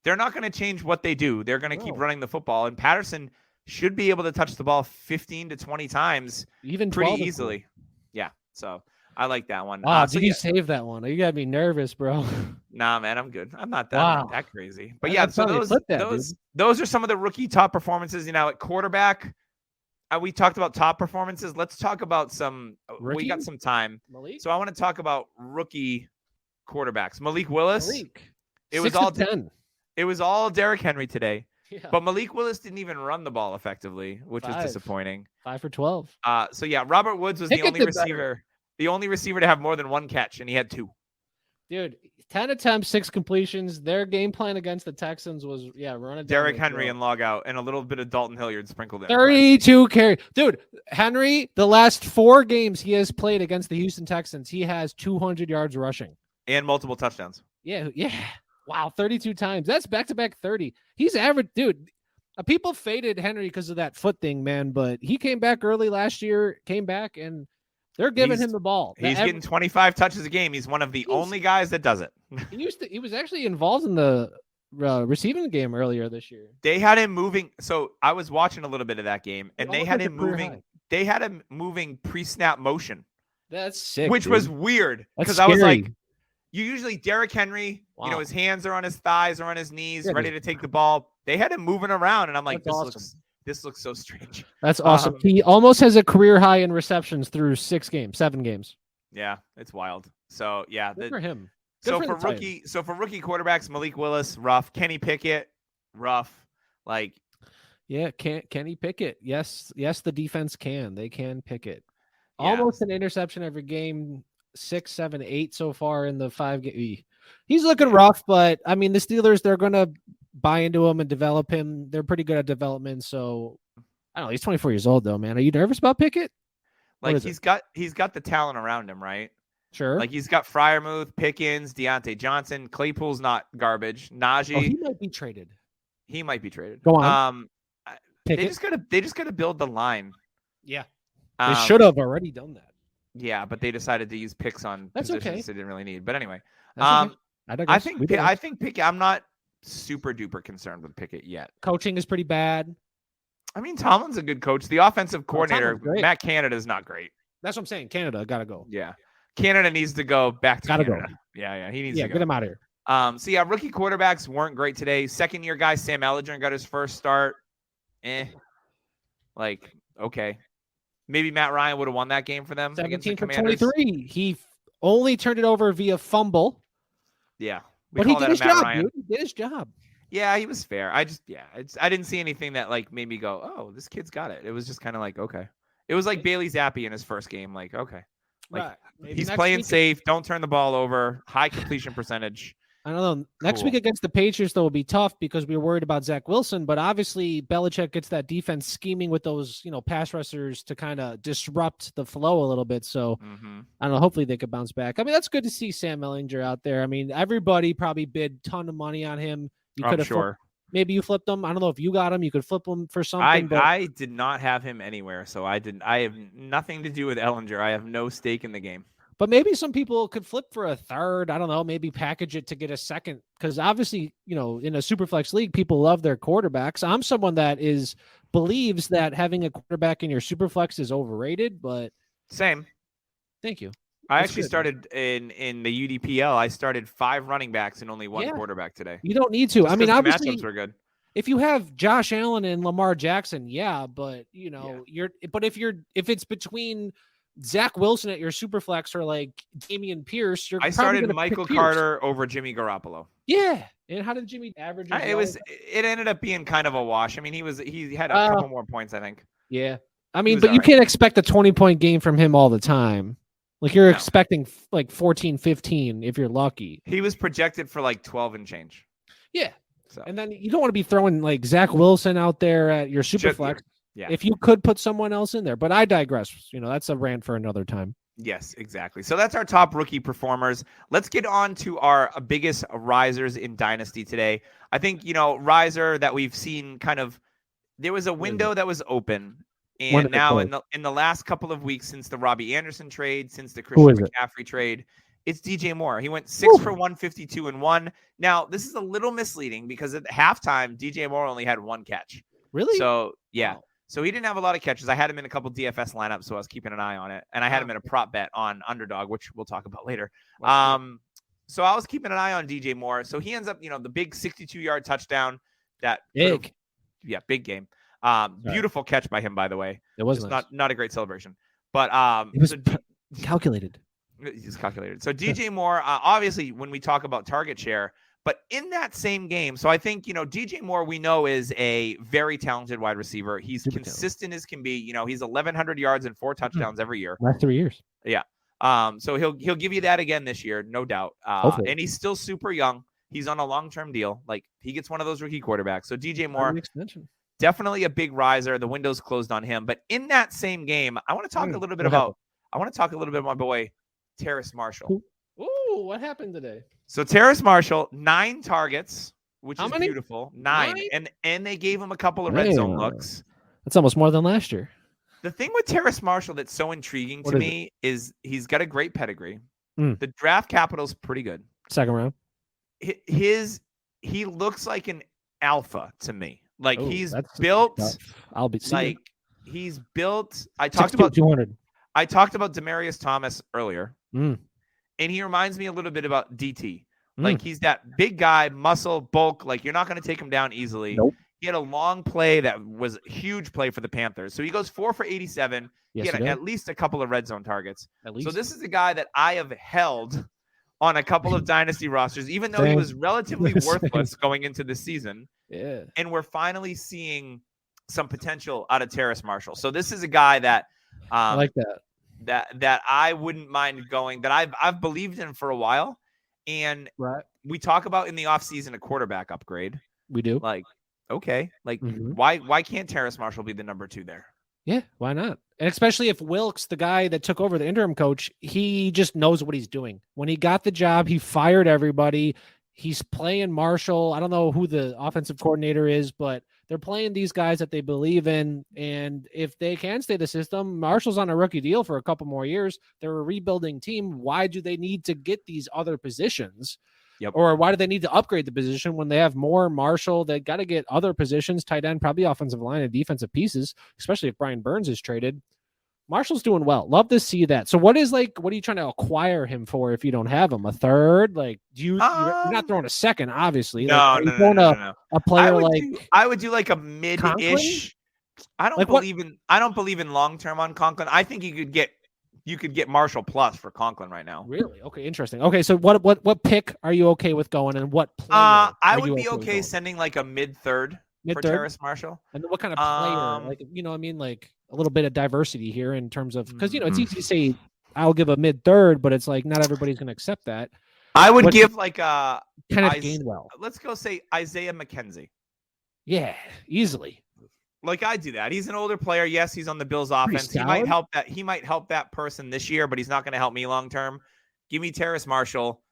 they're not going to change what they do. They're going to keep running the football, and Patterson should be able to touch the ball 15 to 20 times, even pretty easily. Yeah, so I like that one. Wow, did you save that one? You gotta be nervous, bro. Nah, man, I'm good. I'm not that crazy. But so those are some of the rookie top performances. At quarterback. We talked about top performances. Let's talk about some. Rookie? We got some time, Malik? So I want to talk about rookie quarterbacks. Malik Willis. It was all 10. It was all Derrick Henry today, but Malik Willis didn't even run the ball effectively, which was disappointing. 5 for 12. Robert Woods was the only receiver, to have more than one catch, and he had 2. Dude, 10 attempts, 6 completions. Their game plan against the Texans was, run it. Derrick Henry and log out, and a little bit of Dalton Hilliard sprinkled in. 32 carry. Dude, Henry, the last 4 games he has played against the Houston Texans, he has 200 yards rushing. And multiple touchdowns. Yeah. Wow, 32 times. That's back-to-back 30. He's average. Dude, people faded Henry because of that foot thing, man, but he came back early last year, and they're giving him the ball. He's getting 25 touches a game. He's one of the only guys that does it. He was actually involved in the receiving game earlier this year. They had him moving. So I was watching a little bit of that game, and they had him moving. They had him moving pre-snap motion. That's sick. Which was weird because I was like, you usually Derrick Henry, his hands are on his thighs or on his knees, ready to take the ball. They had him moving around, and I'm like, this looks so strange. That's awesome. He almost has a career high in receptions through 7 games. Yeah, it's wild. So good for him. For rookie quarterbacks, Malik Willis, rough. Kenny Pickett, rough. Kenny Pickett. Yes, the defense can. They can pick it. Almost an interception every game. 6, 7, 8 so far in the 5 game. He's looking rough, but I mean the Steelers, they're gonna buy into him and develop him. They're pretty good at development. So I don't know. He's 24 years old though, man. Are you nervous about Pickett? He's got the talent around him, right? Sure. He's got Freiermuth, Pickens, Deontay Johnson. Claypool's not garbage. Najee. He might be traded. Go on. They just gotta build the line. Yeah. They should have already done that. Yeah, but they decided to use picks on positions they didn't really need. But anyway, okay. I think Pickett. I'm not super duper concerned with Pickett yet. Coaching is pretty bad. I mean, Tomlin's a good coach. The offensive coordinator, Matt Canada, is not great. That's what I'm saying. Canada gotta go. Yeah, Canada needs to go back to Canada. Go. Yeah, he needs to go. Get him out of here. Rookie quarterbacks weren't great today. Second year guy Sam Ellinger got his first start. Okay. Maybe Matt Ryan would have won that game for them. 17 for 23. He only turned it over via fumble. Yeah. But he did his job, dude. He did his job. Yeah, he was fair. I didn't see anything that like made me go, oh, this kid's got it. It was just kind of like, okay. It was like Bailey Zappi in his first game. Like, okay. Like Right. Maybe he's next playing week- safe. Don't turn the ball over. High completion percentage. I don't know. Next Cool. week against the Patriots, though, will be tough because we were worried about Zach Wilson. But obviously, Belichick gets that defense scheming with those, pass rushers to kind of disrupt the flow a little bit. So I don't know. Hopefully, they could bounce back. I mean, that's good to see Sam Ellinger out there. I mean, everybody probably bid a ton of money on him. You could have sure. Maybe you flipped him. I don't know if you got him. You could flip him for something. I did not have him anywhere, so I didn't. I have nothing to do with Ellinger. I have no stake in the game. But maybe some people could flip for a third. I don't know. Maybe package it to get a second. Because obviously, in a Superflex league, people love their quarterbacks. I'm someone that believes that having a quarterback in your Superflex is overrated. But same. Thank you. I actually started in the UDPL. I started 5 running backs and only 1 Yeah. quarterback today. You don't need to. Just I mean, 'cause the obviously, matchups were good. if you have Josh Allen and Lamar Jackson, yeah. But if it's between Zach Wilson at your Superflex or like Damian Pierce, I started Michael Carter over Jimmy Garoppolo. Yeah. And how did Jimmy average? It ended up being kind of a wash. I mean, he had a couple more points, I think. Yeah. I mean, but you can't expect a 20-point game from him all the time. Like you're expecting like 14, 15 if you're lucky. He was projected for like 12 and change. Yeah. So. And then you don't want to be throwing like Zach Wilson out there at your Superflex. Yeah. If you could put someone else in there, but I digress. That's a rant for another time. Yes, exactly. So that's our top rookie performers. Let's get on to our biggest risers in Dynasty today. I think, riser that we've seen there was a window that was open. And now in the last couple of weeks since the Robbie Anderson trade, since the Christian McCaffrey trade, it's DJ Moore. He went 6 for 152 and 1. Now, this is a little misleading because at halftime, DJ Moore only had 1 catch. Really? So, yeah. Wow. So he didn't have a lot of catches. I had him in a couple DFS lineups, so I was keeping an eye on it. And I had him in a prop bet on Underdog, which we'll talk about later. So I was keeping an eye on DJ Moore. So he ends up, the big 62-yard touchdown. Big game. Beautiful catch by him, by the way. It was nice. not a great celebration. But it was calculated. He's calculated. So DJ Moore, obviously, when we talk about target share, but in that same game, so I think, DJ Moore, we know is a very talented wide receiver. He's consistent as can be. He's 1,100 yards and 4 touchdowns every year. Last 3 years. Yeah. So he'll give you that again this year, no doubt. And he's still super young. He's on a long-term deal. Like, he gets one of those rookie quarterbacks. So DJ Moore, definitely a big riser. The window's closed on him. But in that same game, I want to talk a little bit about my boy, Terrace Marshall. Ooh, what happened today? So Terrace Marshall, 9 targets, which How is many? beautiful. 9. And they gave him a couple of red zone looks. That's almost more than last year. The thing with Terrace Marshall that's so intriguing to me is he's got a great pedigree. The draft capital's pretty good. Second round. He looks like an alpha to me. Like he's built. I'll be like he's built. I 200. I talked about Demaryius Thomas earlier. And he reminds me a little bit about DT. Like he's that big guy, muscle, bulk. Like you're not going to take him down easily. Nope. He had a long play that was a huge play for the Panthers. So he goes 4 for 87. Yes, he had at least a couple of red zone targets. At least. So this is a guy that I have held on a couple of dynasty rosters, even though he was relatively worthless going into the season. Yeah. And we're finally seeing some potential out of Terrace Marshall. So this is a guy that I like that. That I wouldn't mind going, that I've believed in for a while. And we talk about in the offseason a quarterback upgrade. We do. Like, okay. Like why can't Terrace Marshall be the number 2 there? Yeah, why not? And especially if Wilkes, the guy that took over the interim coach, he just knows what he's doing. When he got the job, he fired everybody. He's playing Marshall. I don't know who the offensive coordinator is, but they're playing these guys that they believe in. And if they can stay the system, Marshall's on a rookie deal for a couple more years. They're a rebuilding team. Why do they need to get these other positions? Yep. Or why do they need to upgrade the position when they have more Marshall? They got to get other positions, tight end, probably offensive line and defensive pieces, especially if Brian Burns is traded. Marshall's doing well. Love to see that. So what are you trying to acquire him for if you don't have him? A third? Like, you're not throwing a second, obviously. No, like, no. A player I would do like a mid-ish. I don't believe in long-term on Conklin. I think you could get you could get Marshall plus for Conklin right now. Really? Okay, interesting. Okay, so what pick are you okay with going, and what player? I would be okay sending like a mid-third for Terrace Marshall. And what kind of player? Like, you know what I mean? Like a little bit of diversity here in terms of, because, you know, it's easy to say I'll give a mid-third, but it's like not everybody's going to accept that. I would give like a Kenneth Gainwell. Let's go say Isaiah McKenzie. Yeah, easily. Like I do that. He's an older player. Yes, he's on the Bills offense. He might help that person this year, but he's not going to help me long term. Give me Terrace Marshall,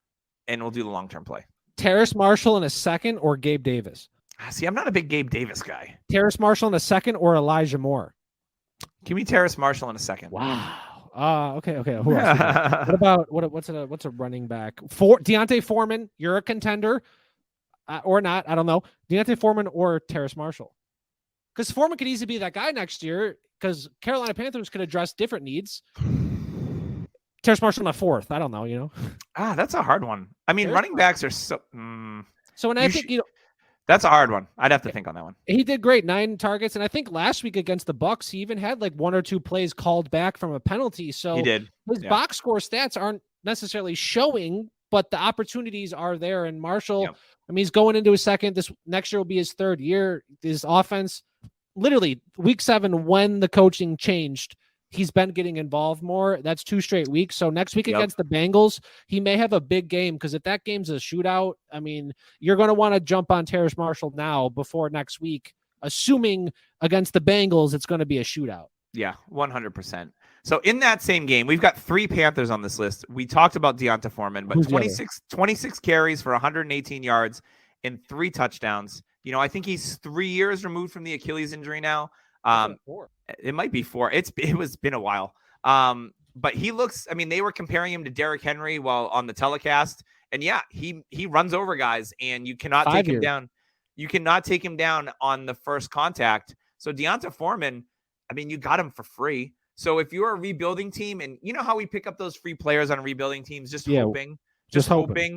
and we'll do the long term play. Terrace Marshall in a second or Gabe Davis? See, I'm not a big Gabe Davis guy. Terrace Marshall in a second or Elijah Moore? Give me Terrace Marshall in a second. Wow. Okay. Who else? What about what's a running back? Deontay Foreman. You're a contender, or not? I don't know. Deontay Foreman or Terrace Marshall, because Foreman could easily be that guy next year. Because Carolina Panthers could address different needs. Terrace Marshall in a fourth. I don't know. You know. That's a hard one. I mean, running backs are so. So, and I think you know. That's a hard one. I'd have to think on that one. He did great, 9 targets, and I think last week against the Bucks, he even had like 1 or 2 plays called back from a penalty. So he did. His box score stats aren't necessarily showing, but the opportunities are there. And Marshall, I mean, he's going into his second. This next year will be his third year. His offense, literally week 7, when the coaching changed, he's been getting involved more. That's 2 straight weeks. So next week against the Bengals, he may have a big game, because if that game's a shootout, I mean, you're going to want to jump on Terrace Marshall now before next week, assuming against the Bengals it's going to be a shootout. Yeah, 100%. So in that same game, we've got 3 Panthers on this list. We talked about Deontay Foreman, but 26 carries for 118 yards and 3 touchdowns. You know, I think he's 3 years removed from the Achilles injury now. It might be 4. It's been a while. But he looks, I mean, they were comparing him to Derrick Henry while on the telecast. And yeah, he runs over guys, and you cannot take him down. You cannot take him down on the first contact. So Deontay Foreman, I mean, you got him for free. So if you're a rebuilding team, and you know how we pick up those free players on rebuilding teams, just hoping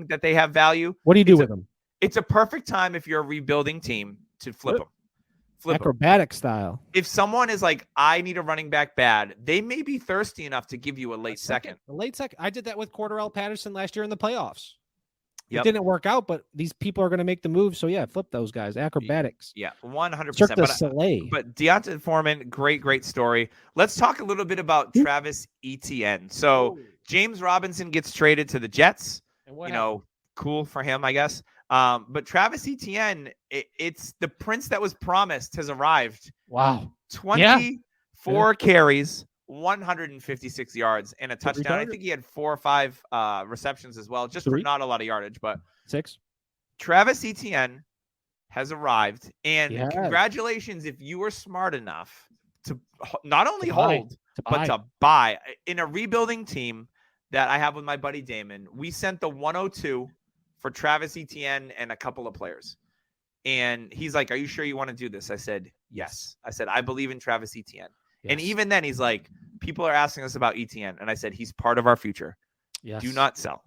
that they have value. What do you do with them? It's a perfect time if you're a rebuilding team to flip them. Acrobatic style. If someone is like, I need a running back bad, they may be thirsty enough to give you a late second. A late second. I did that with Cordarrelle Patterson last year in the playoffs. It didn't work out, but these people are going to make the move. So yeah, flip those guys. Acrobatics. Yeah, 100%. But Deontay Foreman, great story. Let's talk a little bit about Travis Etienne. So James Robinson gets traded to the Jets. Cool for him, I guess. But Travis Etienne, it's the prince that was promised, has arrived. Wow. 24 carries, 156 yards, and a touchdown. I think he had 4 or 5 receptions as well, just for not a lot of yardage, but 6. Travis Etienne has arrived, and congratulations if you were smart enough to not only hold, but to buy. In a rebuilding team that I have with my buddy Damon, we sent the 102 for Travis Etienne and a couple of players. And he's like, are you sure you want to do this? I said, yes. I said, I believe in Travis Etienne. Yes. And even then he's like, people are asking us about Etienne. And I said, he's part of our future. Yes. Do not sell.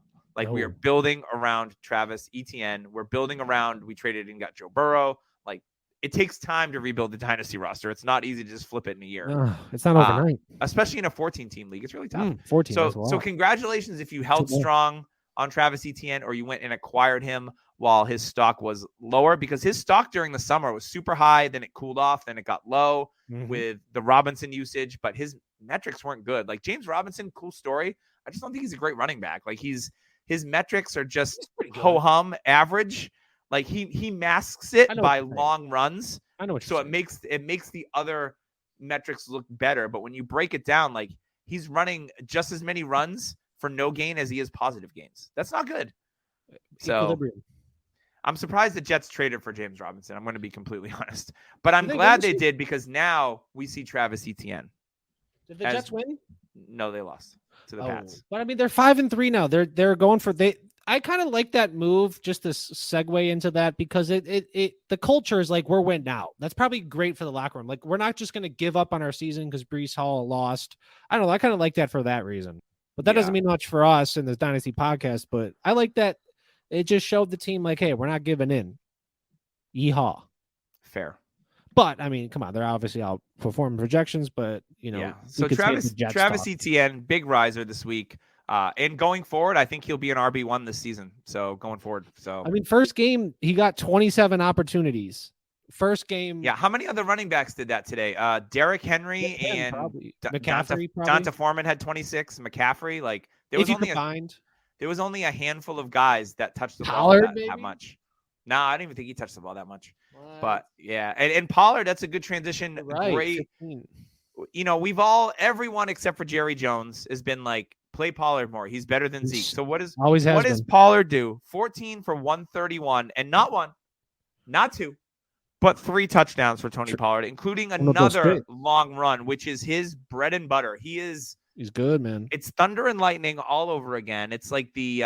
We are building around Travis Etienne. We're building around, we traded and got Joe Burrow. Like, it takes time to rebuild the dynasty roster. It's not easy to just flip it in a year. It's not overnight. Especially in a 14-team league. It's really tough. 14. So congratulations if you held strong on Travis Etienne, or you went and acquired him while his stock was lower, because his stock during the summer was super high. Then it cooled off. Then it got low with the Robinson usage, but his metrics weren't good. Like James Robinson, cool story. I just don't think he's a great running back. Like his metrics are just ho-hum average. Like he masks it by long runs. I know what you're saying. It makes the other metrics look better. But when you break it down, like he's running just as many runs for no gain as he is positive gains. That's not good. So I'm surprised the Jets traded for James Robinson. I'm going to be completely honest, but I'm glad they did, because now we see Travis Etienne. Did the Jets win? No, they lost to the Pats. But I mean, they're 5-3 now. They're going for I kind of like that move, just to segue into that, because the culture is like, we're winning out. That's probably great for the locker room. Like, we're not just going to give up on our season because Breece Hall lost. I don't know. I kind of like that for that reason. But that doesn't mean much for us in this Dynasty podcast. But I like that it just showed the team like, hey, we're not giving in. Yeehaw. Fair. But I mean, come on, they're obviously outperforming projections. But Yeah. we So could say the Jets Travis talk. Etienne, big riser this week. And going forward, I think he'll be an RB1 this season. So going forward. So I mean, first game he got 27 opportunities. First game, yeah. How many other running backs did that today? Derrick Henry and probably. Donta McCaffrey, probably. Foreman had 26. McCaffrey, like If you combined, there was only a handful of guys that touched the Pollard, ball that maybe? much. No, I don't even think he touched the ball that much. What? But yeah, and Pollard, that's a good transition. Right, Great. 15. Everyone except for Jerry Jones has been like, play Pollard more. He's better than Zeke. So what does Pollard do? 14 for 131 and not one, not two, but 3 touchdowns for Tony Pollard, including another long run, which is his bread and butter. He's good, man. It's thunder and lightning all over again. It's like the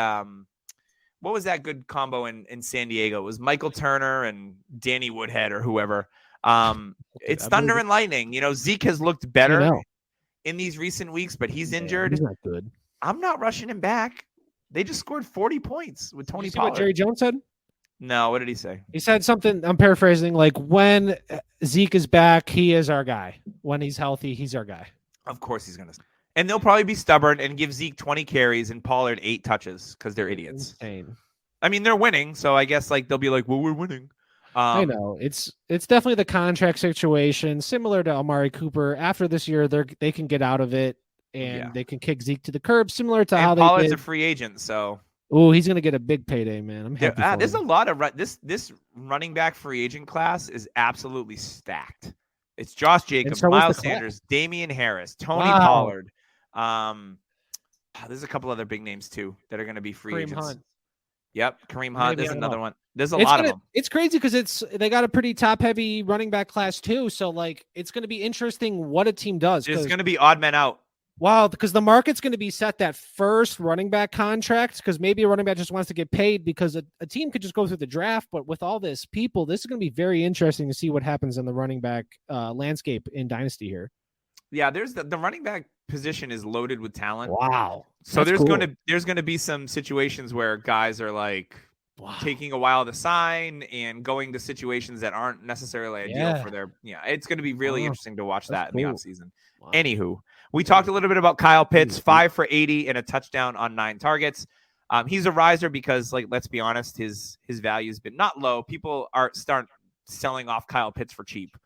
what was that good combo in San Diego? It was Michael Turner and Danny Woodhead or whoever. It's thunder and lightning. Zeke has looked better in these recent weeks, but he's injured. He's not good. I'm not rushing him back. They just scored 40 points with Tony Did you see Pollard. what Jerry Jones said? No, what did he say? He said something, I'm paraphrasing, like when Zeke is back, he is our guy. When he's healthy, he's our guy. Of course he's going to. And they'll probably be stubborn and give Zeke 20 carries and Pollard 8 touches because they're idiots. Insane. I mean, they're winning, so I guess they'll be like, well, we're winning. I know. It's definitely the contract situation, similar to Amari Cooper. After this year, they can get out of it, and they can kick Zeke to the curb, similar to how Pollard's they did. A free agent, so. Oh, he's going to get a big payday, man. I'm happy for there's him. a lot of this running back free agent class is absolutely stacked. It's Josh Jacobs, Miles Sanders, Damian Harris, Tony Pollard. There's a couple other big names too that are going to be free agents. Hunt. Yep, Kareem Hunt. There's another one. There's a lot of them. It's crazy because they got a pretty top-heavy running back class too. So like, it's going to be interesting what a team does. There's going to be odd men out. Wow, because the market's going to be set that first running back contract because maybe a running back just wants to get paid because a team could just go through the draft. But with all this people, this is going to be very interesting to see what happens in the running back landscape in Dynasty here. Yeah, there's the running back position is loaded with talent. Wow. So there's going to be some situations where guys are like taking a while to sign and going to situations that aren't necessarily ideal for their. Yeah, it's going to be really interesting to watch that in the offseason. Wow. Anywho, we talked a little bit about Kyle Pitts, 5 for 80 and a touchdown on 9 targets. He's a riser because, like, let's be honest, his value has been not low. People start selling off Kyle Pitts for cheap.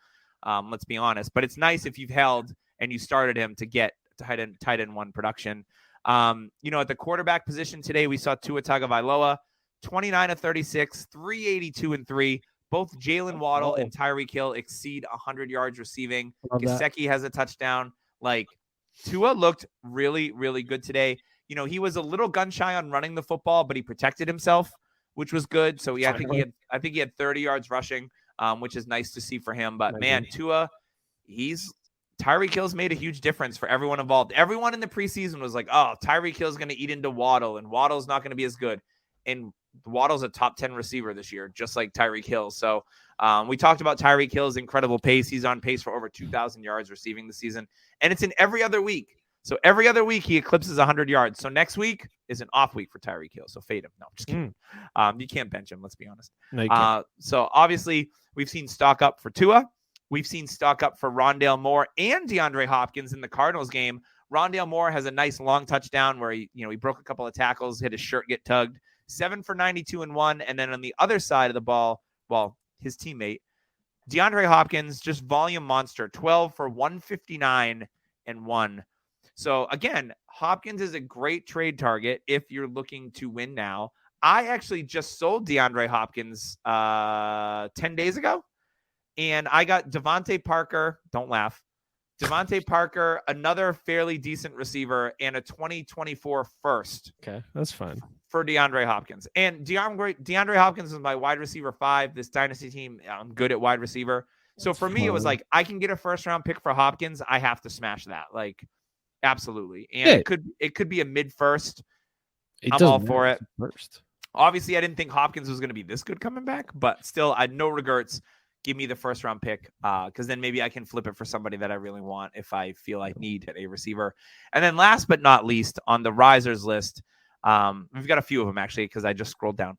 Let's be honest, but it's nice if you've held and you started him to get tight end 1 production. At the quarterback position today, we saw Tua Tagovailoa, 29 of 36, 382 and 3. Both Jalen Waddle and Tyreek Hill exceed 100 yards receiving. Gesicki has a touchdown. Like, Tua looked really, really good today. He was a little gun shy on running the football, but he protected himself, which was good. So I think he had 30 yards rushing, which is nice to see for him. But man, Tua, Tyreek Hill's made a huge difference for everyone involved. Everyone in the preseason was like, oh, Tyreek Hill's going to eat into Waddle, and Waddle's not going to be as good. And Waddle's a top 10 receiver this year, just like Tyreek Hill. So we talked about Tyreek Hill's incredible pace. He's on pace for over 2,000 yards receiving this season. And it's in every other week. So every other week he eclipses 100 yards. So next week is an off week for Tyreek Hill. So fade him. No, I'm just kidding. You can't bench him, let's be honest. No, so obviously we've seen stock up for Tua. We've seen stock up for Rondale Moore and DeAndre Hopkins in the Cardinals game. Rondale Moore has a nice long touchdown where he broke a couple of tackles, hit his shirt get tugged. 7 for 92 and 1. And then on the other side of the ball, his teammate, DeAndre Hopkins, just volume monster, 12 for 159 and 1. So again, Hopkins is a great trade target if you're looking to win now. I actually just sold DeAndre Hopkins 10 days ago. And I got Devontae Parker. Don't laugh. Devontae Parker, another fairly decent receiver, and a 2024 first. Okay, that's fine. For DeAndre Hopkins. And DeAndre Hopkins is my wide receiver 5. This Dynasty team, I'm good at wide receiver. So for me, it was like, I can get a first-round pick for Hopkins. I have to smash that. Like, absolutely. And it could be a mid-first. I'm all for it. First. Obviously, I didn't think Hopkins was going to be this good coming back, but still, I had no regrets. Give me the first-round pick because then maybe I can flip it for somebody that I really want if I feel I need a receiver. And then last but not least, on the risers list, we've got a few of them, actually, because I just scrolled down.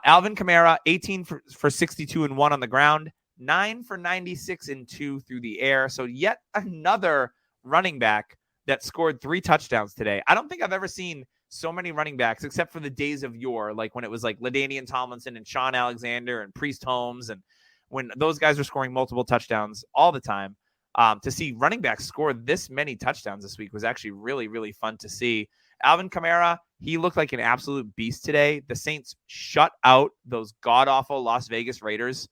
Alvin Kamara, 18 for 62 and 1 on the ground. 9 for 96 and 2 through the air. So yet another running back that scored 3 touchdowns today. I don't think I've ever seen so many running backs, except for the days of yore, like when it was like LaDainian Tomlinson and Sean Alexander and Priest Holmes, and when those guys were scoring multiple touchdowns all the time. To see running backs score this many touchdowns this week was actually really, really fun to see. Alvin Kamara, he looked like an absolute beast today. The Saints shut out those god-awful Las Vegas Raiders.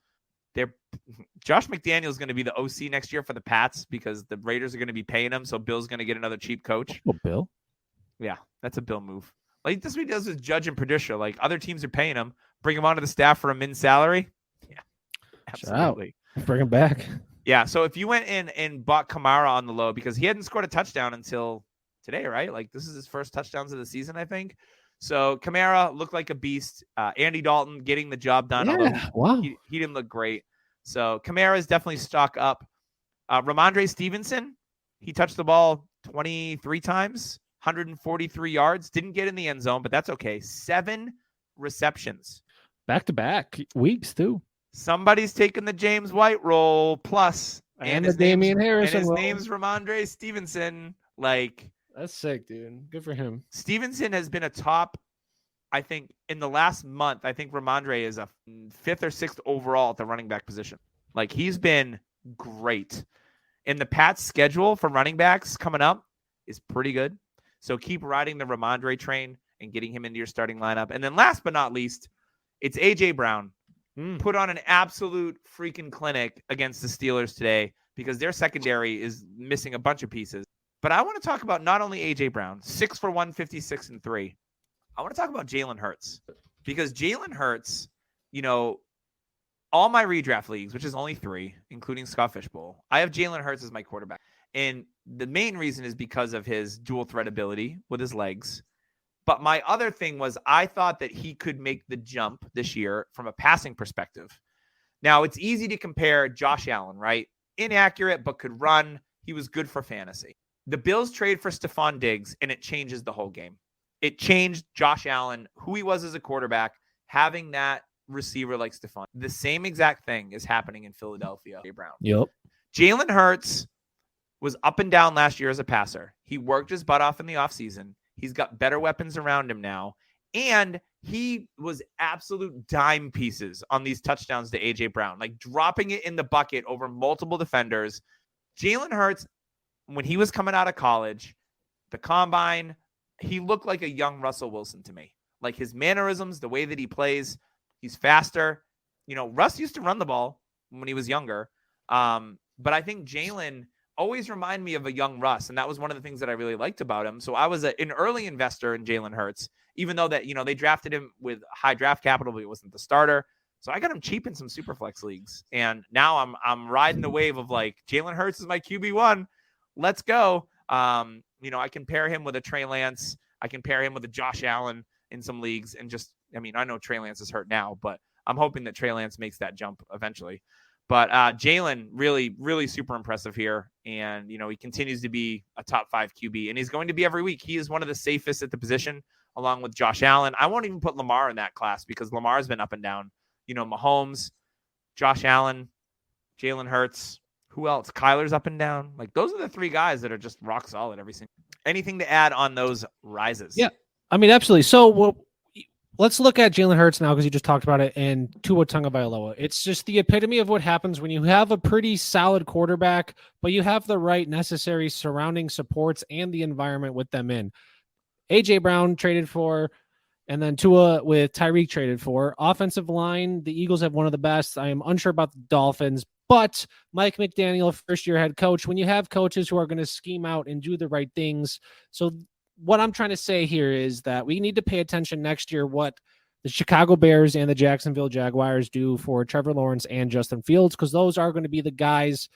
Josh McDaniel is going to be the OC next year for the Pats because the Raiders are going to be paying him, so Bill's going to get another cheap coach. Oh, Bill? Yeah, that's a Bill move. Like, this is what he does with Judge and Patricia. Like, other teams are paying him. Bring him onto the staff for a min salary. Yeah, absolutely. Bring him back. Yeah, so if you went in and bought Kamara on the low, because he hadn't scored a touchdown until today, right? Like, this is his first touchdowns of the season, I think. So Kamara looked like a beast. Andy Dalton getting the job done. Yeah, wow. He didn't look great. So Kamara is definitely stock up. Ramondre Stevenson, he touched the ball 23 times, 143 yards. Didn't get in the end zone, but that's okay. 7 receptions. Back-to-back weeks, too. Somebody's taking the James White role plus. And the Damian Harrison. And his role. name's Ramondre Stevenson. Like, that's sick, dude. Good for him. Stevenson has been a top, I think, in the last month. I think Ramondre is a 5th or 6th overall at the running back position. Like, he's been great. And the Pats schedule for running backs coming up is pretty good. So keep riding the Ramondre train and getting him into your starting lineup. And then last but not least, it's A.J. Brown. Put on an absolute freaking clinic against the Steelers today because their secondary is missing a bunch of pieces. But I want to talk about not only A.J. Brown, 6 for 156 and 3. I want to talk about Jalen Hurts because Jalen Hurts, you know, all my redraft leagues, which is only 3, including Scott Fishbowl, I have Jalen Hurts as my quarterback. And the main reason is because of his dual threat ability with his legs. But my other thing was I thought that he could make the jump this year from a passing perspective. Now, it's easy to compare Josh Allen, right? Inaccurate, but could run. He was good for fantasy. The Bills trade for Stephon Diggs, and it changes the whole game. It changed Josh Allen, who he was as a quarterback, having that receiver like Stephon. The same exact thing is happening in Philadelphia. Brown. Yep. Jalen Hurts was up and down last year as a passer. He worked his butt off in the offseason. He's got better weapons around him now. And he was absolute dime pieces on these touchdowns to A.J. Brown, like dropping it in the bucket over multiple defenders. Jalen Hurts, when he was coming out of college, the combine, he looked like a young Russell Wilson to me. Like his mannerisms, the way that he plays, he's faster. You know, Russ used to run the ball when he was younger. But I think Jalen always remind me of a young Russ. And that was one of the things that I really liked about him. So I was an early investor in Jalen Hurts, even though that, you know, they drafted him with high draft capital, but he wasn't the starter. So I got him cheap in some Superflex leagues. And now I'm riding the wave of like, Jalen Hurts is my QB1. Let's go. You know, I can pair him with a Trey Lance. I can pair him with a Josh Allen in some leagues. And just, I mean, I know Trey Lance is hurt now, but I'm hoping that Trey Lance makes that jump eventually. But Jalen, really, really super impressive here. And, you know, he continues to be a top 5 QB, and he's going to be every week. He is one of the safest at the position, along with Josh Allen. I won't even put Lamar in that class because Lamar's been up and down. You know, Mahomes, Josh Allen, Jalen Hurts. Who else? Kyler's up and down. Like, those are the 3 guys that are just rock solid every single. Anything to add on those rises? Yeah, I mean, absolutely. So let's look at Jalen Hurts now because you just talked about it, and Tua Tagovailoa. It's just the epitome of what happens when you have a pretty solid quarterback, but you have the right necessary surrounding supports and the environment with them in. A.J. Brown traded for, and then Tua with Tyreek traded for. Offensive line, the Eagles have one of the best. I am unsure about the Dolphins, but Mike McDaniel, first-year head coach, when you have coaches who are going to scheme out and do the right things. So what I'm trying to say here is that we need to pay attention next year what the Chicago Bears and the Jacksonville Jaguars do for Trevor Lawrence and Justin Fields, because those are going to be the guys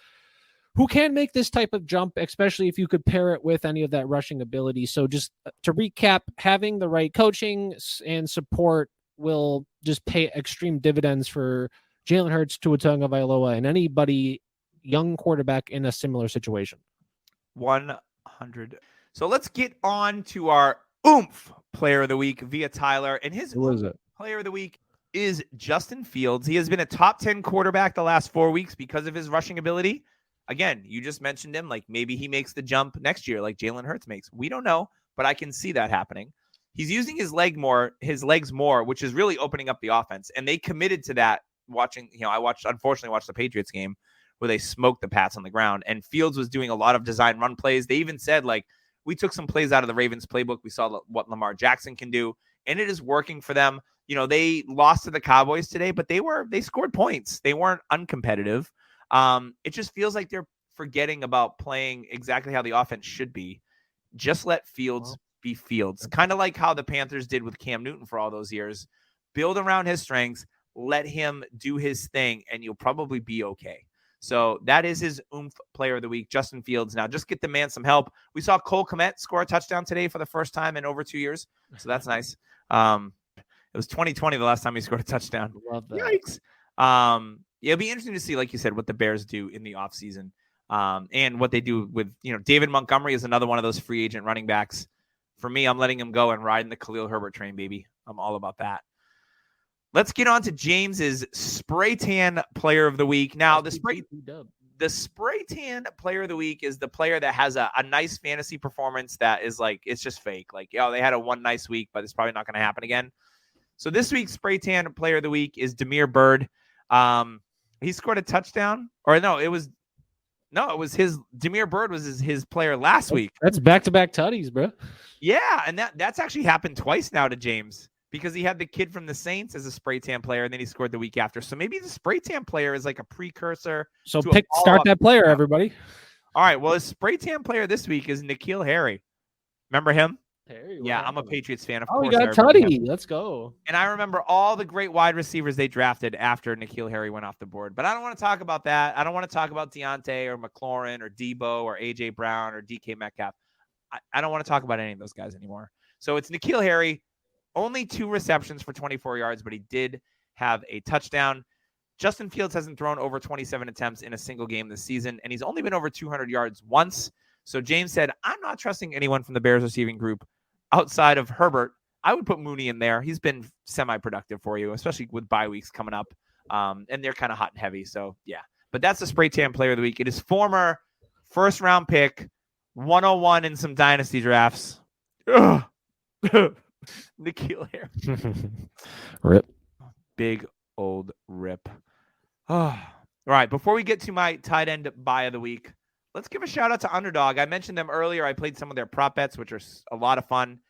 who can make this type of jump, especially if you could pair it with any of that rushing ability. So just to recap, having the right coaching and support will just pay extreme dividends for Jalen Hurts, Tua Tagovailoa, and anybody young quarterback in a similar situation. 100. So let's get on to our oomph player of the week via Tyler. And his Who is it? Player of the week is Justin Fields. He has been a top 10 quarterback the last 4 weeks because of his rushing ability. Again, you just mentioned him. Like maybe he makes the jump next year like Jalen Hurts makes. We don't know, but I can see that happening. He's using his legs more, which is really opening up the offense. And they committed to that watching, I unfortunately watched the Patriots game where they smoked the Pats on the ground, and Fields was doing a lot of design run plays. They even said, like, we took some plays out of the Ravens playbook. We saw what Lamar Jackson can do, and it is working for them. They lost to the Cowboys today, but they scored points. They weren't uncompetitive. It just feels like they're forgetting about playing exactly how the offense should be. Just let Fields be Fields. Kind of like how the Panthers did with Cam Newton for all those years. Build around his strengths. Let him do his thing, and you'll probably be okay. So that is his oomph player of the week, Justin Fields. Now just get the man some help. We saw Cole Kmet score a touchdown today for the first time in over 2 years. So that's nice. It was 2020 the last time he scored a touchdown. Love that. Yikes. It'll be interesting to see, like you said, what the Bears do in the offseason. And what they do with, David Montgomery is another one of those free agent running backs. For me, I'm letting him go and riding the Khalil Herbert train, baby. I'm all about that. Let's get on to James's spray tan player of the week. Now, the spray tan player of the week is the player that has a nice fantasy performance that is like, it's just fake. Like, they had a one nice week, but it's probably not going to happen again. So this week's spray tan player of the week is Damiere Byrd. He scored a touchdown, Damiere Byrd was his player last week. That's back-to-back tutties, bro. Yeah, and that's actually happened twice now to James, because he had the kid from the Saints as a spray tan player, and then he scored the week after. So maybe the spray tan player is like a precursor. So start that player, everybody. All right. Well, his spray tan player this week is N'Keal Harry. Remember him? Harry, yeah, I'm a Patriots fan. Of course. We got Tutty. Let's go. And I remember all the great wide receivers they drafted after N'Keal Harry went off the board. But I don't want to talk about that. I don't want to talk about Deontay or McLaurin or Debo or A.J. Brown or DK Metcalf. I don't want to talk about any of those guys anymore. So it's N'Keal Harry. Only 2 receptions for 24 yards, but he did have a touchdown. Justin Fields hasn't thrown over 27 attempts in a single game this season, and he's only been over 200 yards once. So James said, I'm not trusting anyone from the Bears receiving group outside of Herbert. I would put Mooney in there. He's been semi-productive for you, especially with bye weeks coming up. And they're kind of hot and heavy. So, yeah. But that's the spray tan player of the week. It is former first-round pick, 101 in some dynasty drafts. N'Keal Harry. Rip. Big old rip. All right. Before we get to my tight end buy of the week, let's give a shout out to Underdog. I mentioned them earlier. I played some of their prop bets, which are a lot of fun.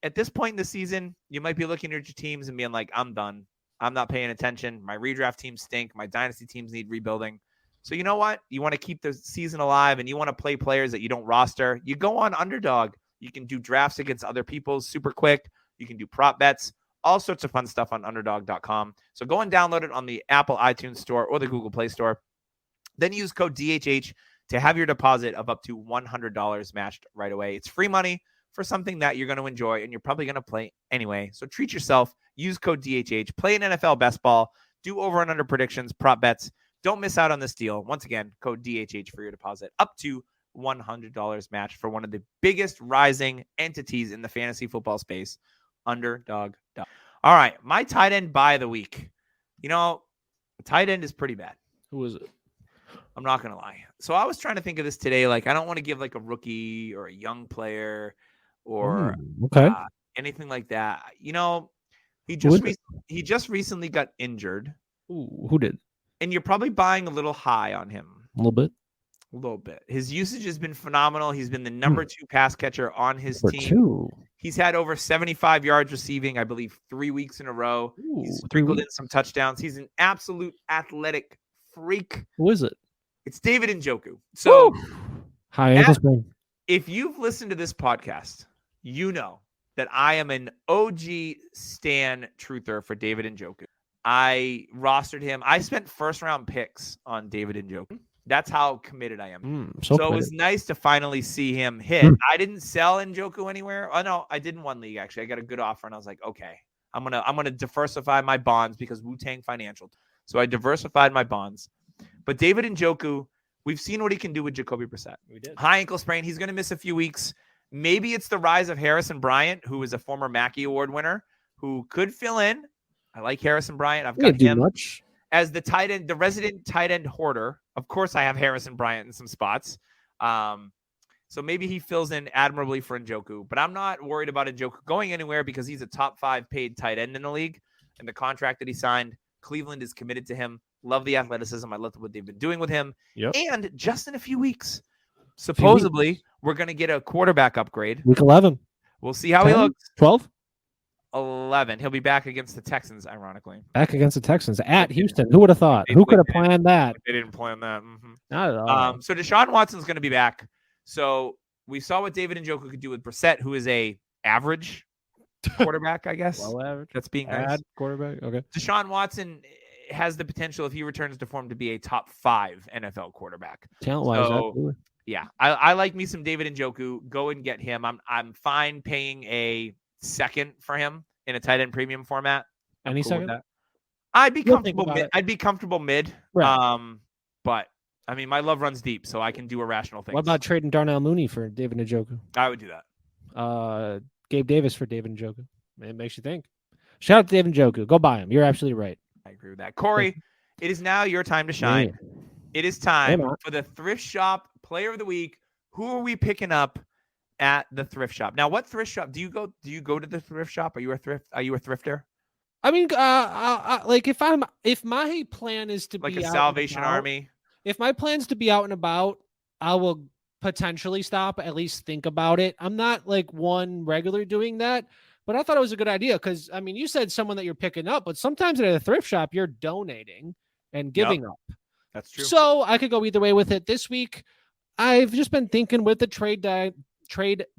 At this point in the season, you might be looking at your teams and being like, I'm done. I'm not paying attention. My redraft teams stink. My dynasty teams need rebuilding. So you know what? You want to keep the season alive and you want to play players that you don't roster. You go on Underdog. You can do drafts against other people super quick. You can do prop bets, all sorts of fun stuff on underdog.com. So go and download it on the Apple iTunes Store or the Google Play Store. Then use code DHH to have your deposit of up to $100 matched right away. It's free money for something that you're going to enjoy and you're probably going to play anyway. So treat yourself. Use code DHH. Play an NFL best ball. Do over and under predictions, prop bets. Don't miss out on this deal. Once again, code DHH for your deposit up to $100 match for one of the biggest rising entities in the fantasy football space, Underdog. All right, my tight end buy of the week. Tight end is pretty bad. Who is it? I'm not going to lie. So I was trying to think of this today. Like, I don't want to give like a rookie or a young player or anything like that. He just recently got injured. Ooh, who did? And you're probably buying a little high on him. A little bit. His usage has been phenomenal. He's been the number 2 pass catcher on his team. 2. He's had over 75 yards receiving, I believe, 3 weeks in a row. Ooh, he's sprinkled in some touchdowns. He's an absolute athletic freak. Who is it? It's David Njoku. So, high ankle sprain. If you've listened to this podcast, you know that I am an OG stan truther for David Njoku. I rostered him. I spent first-round picks on David Njoku. That's how committed I am. So it was nice to finally see him hit. I didn't sell Njoku anywhere. Oh no, I did in one league actually. I got a good offer and I was like, okay, I'm gonna diversify my bonds because Wu-Tang Financial. So I diversified my bonds. But David Njoku, we've seen what he can do with Jacoby Brissett. We did. High ankle sprain. He's gonna miss a few weeks. Maybe it's the rise of Harrison Bryant, who is a former Mackey Award winner, who could fill in. I like Harrison Bryant. I've He didn't got do him much. as the tight end, the resident tight end hoarder. Of course, I have Harrison Bryant in some spots. So maybe he fills in admirably for Njoku, but I'm not worried about Njoku going anywhere because he's a top 5 paid tight end in the league. And the contract that he signed, Cleveland is committed to him. Love the athleticism. I love what they've been doing with him. Yep. And just in a few weeks, supposedly, we're going to get a quarterback upgrade. Week 11. We'll see how 10? he looks. 12? 11. He'll be back against the Texans, ironically. Back against the Texans at Houston. Who would have thought? Who could have planned that? They didn't plan that. Mm-hmm. Not at all. So Deshaun Watson's going to be back. So we saw what David Njoku could do with Brissett, who is a average quarterback, I guess. Well, average. That's being nice. Quarterback. Okay. Deshaun Watson has the potential, if he returns to form, to be a top 5 NFL quarterback. Talent-wise, So, absolutely. yeah, I like me some David Njoku. Go and get him. I'm fine paying a second for him in a tight end premium format. Any cool with second? that. I'd be You'll comfortable. think about I'd be comfortable mid. Right. But I mean, my love runs deep, so I can do irrational things. What about trading Darnell Mooney for David Njoku? I would do that. Gabe Davis for David Njoku. It makes you think. Shout out to David Njoku. Go buy him. You're absolutely right. I agree with that. Corey, it is now your time to shine. Yeah. It is time for the Thrift Shop Player of the Week. Who are we picking up at the thrift shop? Now, what thrift shop do you go? Do you go to the thrift shop? Are you a thrifter? I mean, like if my plan is to like be a out Salvation and about, Army. If my plan's to be out and about, I will potentially stop, at least think about it. I'm not like one regular doing that, but I thought it was a good idea because I mean, you said someone that you're picking up, but sometimes at a thrift shop you're donating and giving up. That's true. So I could go either way with it. This week, I've just been thinking with the trade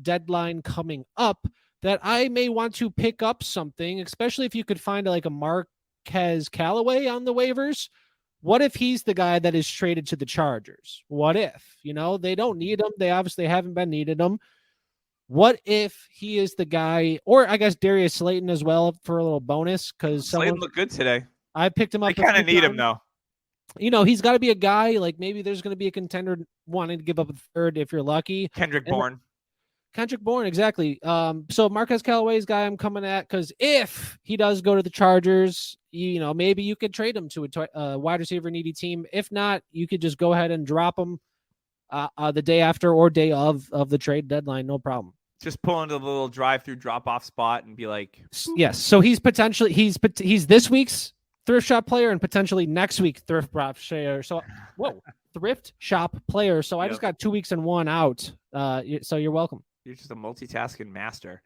deadline coming up that I may want to pick up something, especially if you could find like a Marquez Callaway on the waivers. What if he's the guy that is traded to the Chargers? What if, they don't need him. They obviously haven't been needed him. What if he is the guy, or I guess Darius Slayton as well for a little bonus? Because Slayton looked good today. I picked him up. They kind of need him though. He's got to be a guy, like maybe there's going to be a contender wanting to give up a third if you're lucky. Kendrick Bourne, exactly. So Marquez Callaway's guy I'm coming at because if he does go to the Chargers, maybe you could trade him to a wide receiver needy team. If not, you could just go ahead and drop him the day after or day of the trade deadline. No problem. Just pull into the little drive-through drop-off spot and be like, yes. So he's this week's thrift shop player and potentially next week thrift shop player. So thrift shop player. So I just got 2 weeks and one out. So you're welcome. You're just a multitasking master.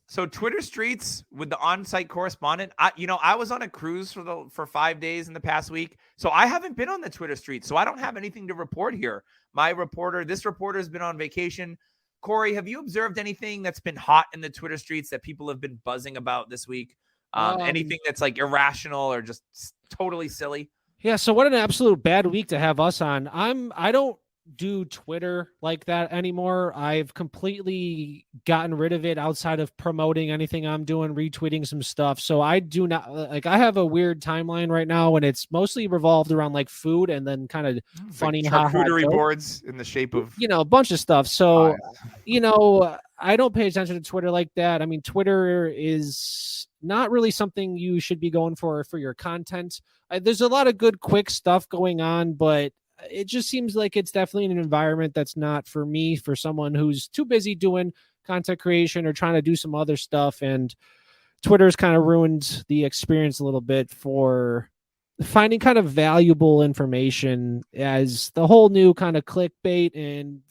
So Twitter streets with the on-site correspondent. I was on a cruise for 5 days in the past week, so I haven't been on the Twitter streets. So I don't have anything to report here. This reporter has been on vacation. Corey, have you observed anything that's been hot in the Twitter streets that people have been buzzing about this week? Anything that's like irrational or just totally silly? Yeah. So what an absolute bad week to have us on. I don't do Twitter like that anymore. I've completely gotten rid of it outside of promoting anything I'm doing, retweeting some stuff. So I do not I have a weird timeline right now and it's mostly revolved around like food and then kind of funny charcuterie boards in the shape of a bunch of stuff. So I don't pay attention to Twitter like that. I mean, Twitter is not really something you should be going for your content. There's a lot of good quick stuff going on, but it just seems like it's definitely an environment that's not for me, for someone who's too busy doing content creation or trying to do some other stuff. And Twitter's kind of ruined the experience a little bit for finding kind of valuable information as the whole new kind of clickbait and,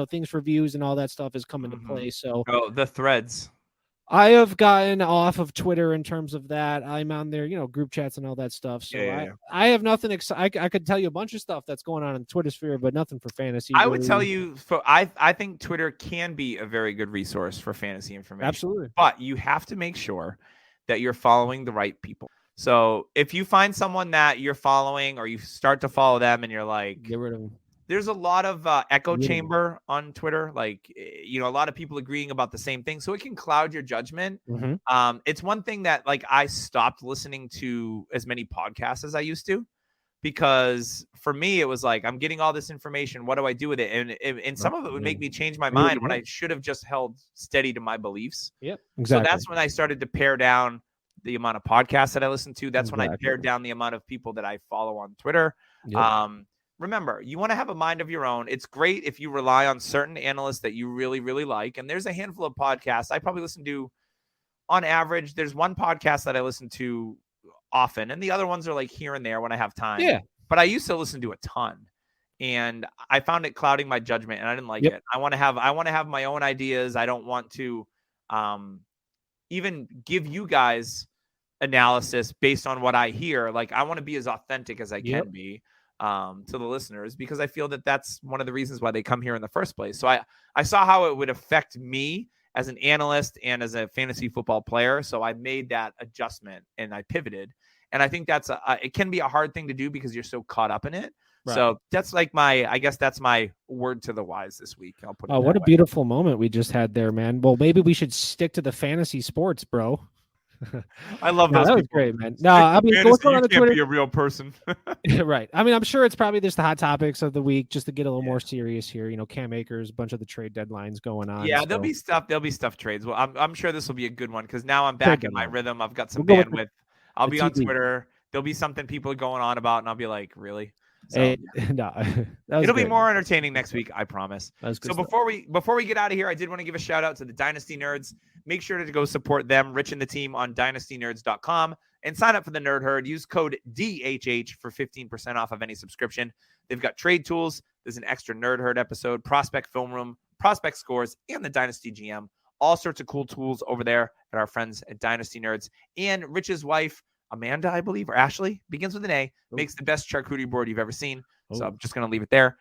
things for views and all that stuff is coming to play. So the threads. I have gotten off of Twitter in terms of that. I'm on there, group chats and all that stuff. So I have nothing. I could tell you a bunch of stuff that's going on in the Twitter sphere, but nothing for fantasy. I would tell you, I think Twitter can be a very good resource for fantasy information. Absolutely. But you have to make sure that you're following the right people. So if you find someone that you're following or you start to follow them and you're like, get rid of them. There's a lot of echo chamber on Twitter, like, a lot of people agreeing about the same thing. So it can cloud your judgment. Mm-hmm. It's one thing that like I stopped listening to as many podcasts as I used to, because for me, it was like, I'm getting all this information. What do I do with it? And some of it would make me change my mind when I should have just held steady to my beliefs. Yep, exactly. So that's when I started to pare down the amount of podcasts that I listen to. That's when I Exactly. pared down the amount of people that I follow on Twitter. Yep. Remember, you want to have a mind of your own. It's great if you rely on certain analysts that you really, really like. And there's a handful of podcasts I probably listen to on average. There's one podcast that I listen to often, and the other ones are like here and there when I have time. Yeah. But I used to listen to a ton, and I found it clouding my judgment, and I didn't like Yep. it. I want to have my own ideas. I don't want to even give you guys analysis based on what I hear. Like, I want to be as authentic as I Yep. can be to the listeners, because I feel that that's one of the reasons why they come here in the first place. So I saw how it would affect me as an analyst and as a fantasy football player. So I made that adjustment and I pivoted. And I think that's it can be a hard thing to do because you're so caught up in it. Right. So that's like I guess that's my word to the wise this week. I'll put it Oh, that what a way. beautiful moment we just had there, man. Well, maybe we should stick to the fantasy sports, bro. I love No, those that was people. great, man. No, I mean, Fantasy, what's going you on on can't Twitter? be a real person. Right. I mean, I'm sure it's probably just the hot topics of the week, just to get a little Yeah. more serious here. You know, Cam Akers, a bunch of the trade deadlines going on. Yeah, so there'll be stuff trades. Well, I'm sure this will be a good one because now I'm Trade back in my deadline. rhythm. I've got some We'll go with bandwidth. I'll the be on TV. Twitter. There'll be something people are going on about, and I'll be like, really? So Hey, no, that was it'll be good. more entertaining next week, I promise. That was good So stuff. before we get out of here, I did want to give a shout out to the Dynasty Nerds. Make sure to go support them, Rich and the team, on dynastynerds.com, and sign up for the Nerd Herd. Use code DHH for 15% off of any subscription. They've got trade tools. There's an extra Nerd Herd episode, prospect film room, prospect scores, and the Dynasty GM. All sorts of cool tools over there at our friends at Dynasty Nerds. And Rich's wife, Amanda, I believe, or Ashley, begins with an A, makes the best charcuterie board you've ever seen. So I'm just going to leave it there.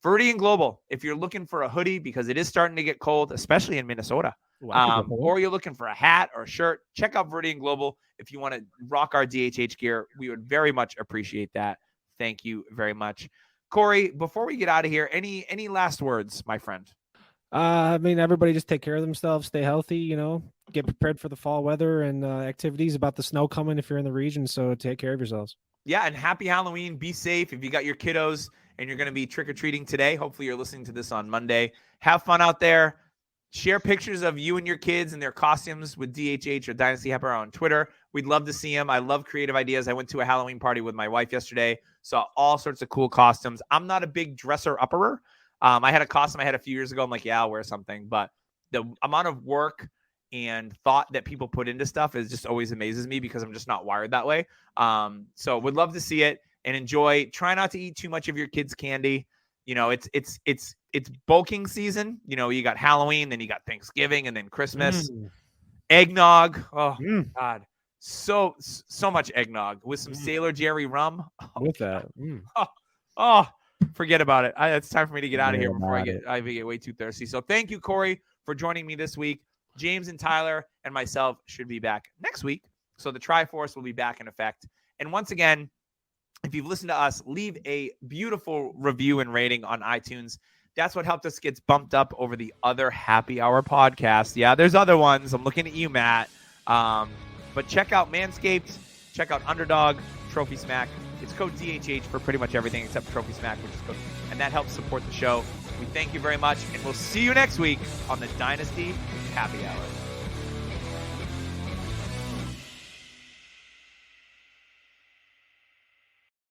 Viridian Global, if you're looking for a hoodie, because it is starting to get cold, especially in Minnesota, or you're looking for a hat or a shirt, check out Viridian Global. If you want to rock our DHH gear, we would very much appreciate that. Thank you very much. Corey, before we get out of here, any last words, my friend? I mean, everybody just take care of themselves, stay healthy, you know, get prepared for the fall weather and activities about the snow coming if you're in the region. So take care of yourselves. Yeah, and happy Halloween. Be safe. If you got your kiddos and you're going to be trick-or-treating today, hopefully you're listening to this on Monday. Have fun out there. Share pictures of you and your kids in their costumes with DHH or Dynasty Hepper on Twitter. We'd love to see them. I love creative ideas. I went to a Halloween party with my wife yesterday, saw all sorts of cool costumes. I'm not a big dresser-upperer. I had a costume I had a few years ago. I'm like, yeah, I'll wear something. But the amount of work and thought that people put into stuff is just always amazes me because I'm just not wired that way. So would love to see it and enjoy. Try not to eat too much of your kids' candy. You know, it's bulking season. You know, you got Halloween, then you got Thanksgiving, and then Christmas. Eggnog. Oh God, so much eggnog with some Sailor Jerry rum. With that. Oh, forget about it. It's time for me to get out of here before I get way too thirsty. So thank you, Corey, for joining me this week. James and Tyler and myself should be back next week. So the Triforce will be back in effect. And once again, if you've listened to us, leave a beautiful review and rating on iTunes. That's what helped us get bumped up over the other happy hour podcasts. Yeah, there's other ones. I'm looking at you, Matt. But check out Manscaped. Check out Underdog, Trophy Smack. It's code DHH for pretty much everything except Trophy Smack, which is code. And that helps support the show. We thank you very much, and we'll see you next week on the Dynasty Happy Hour.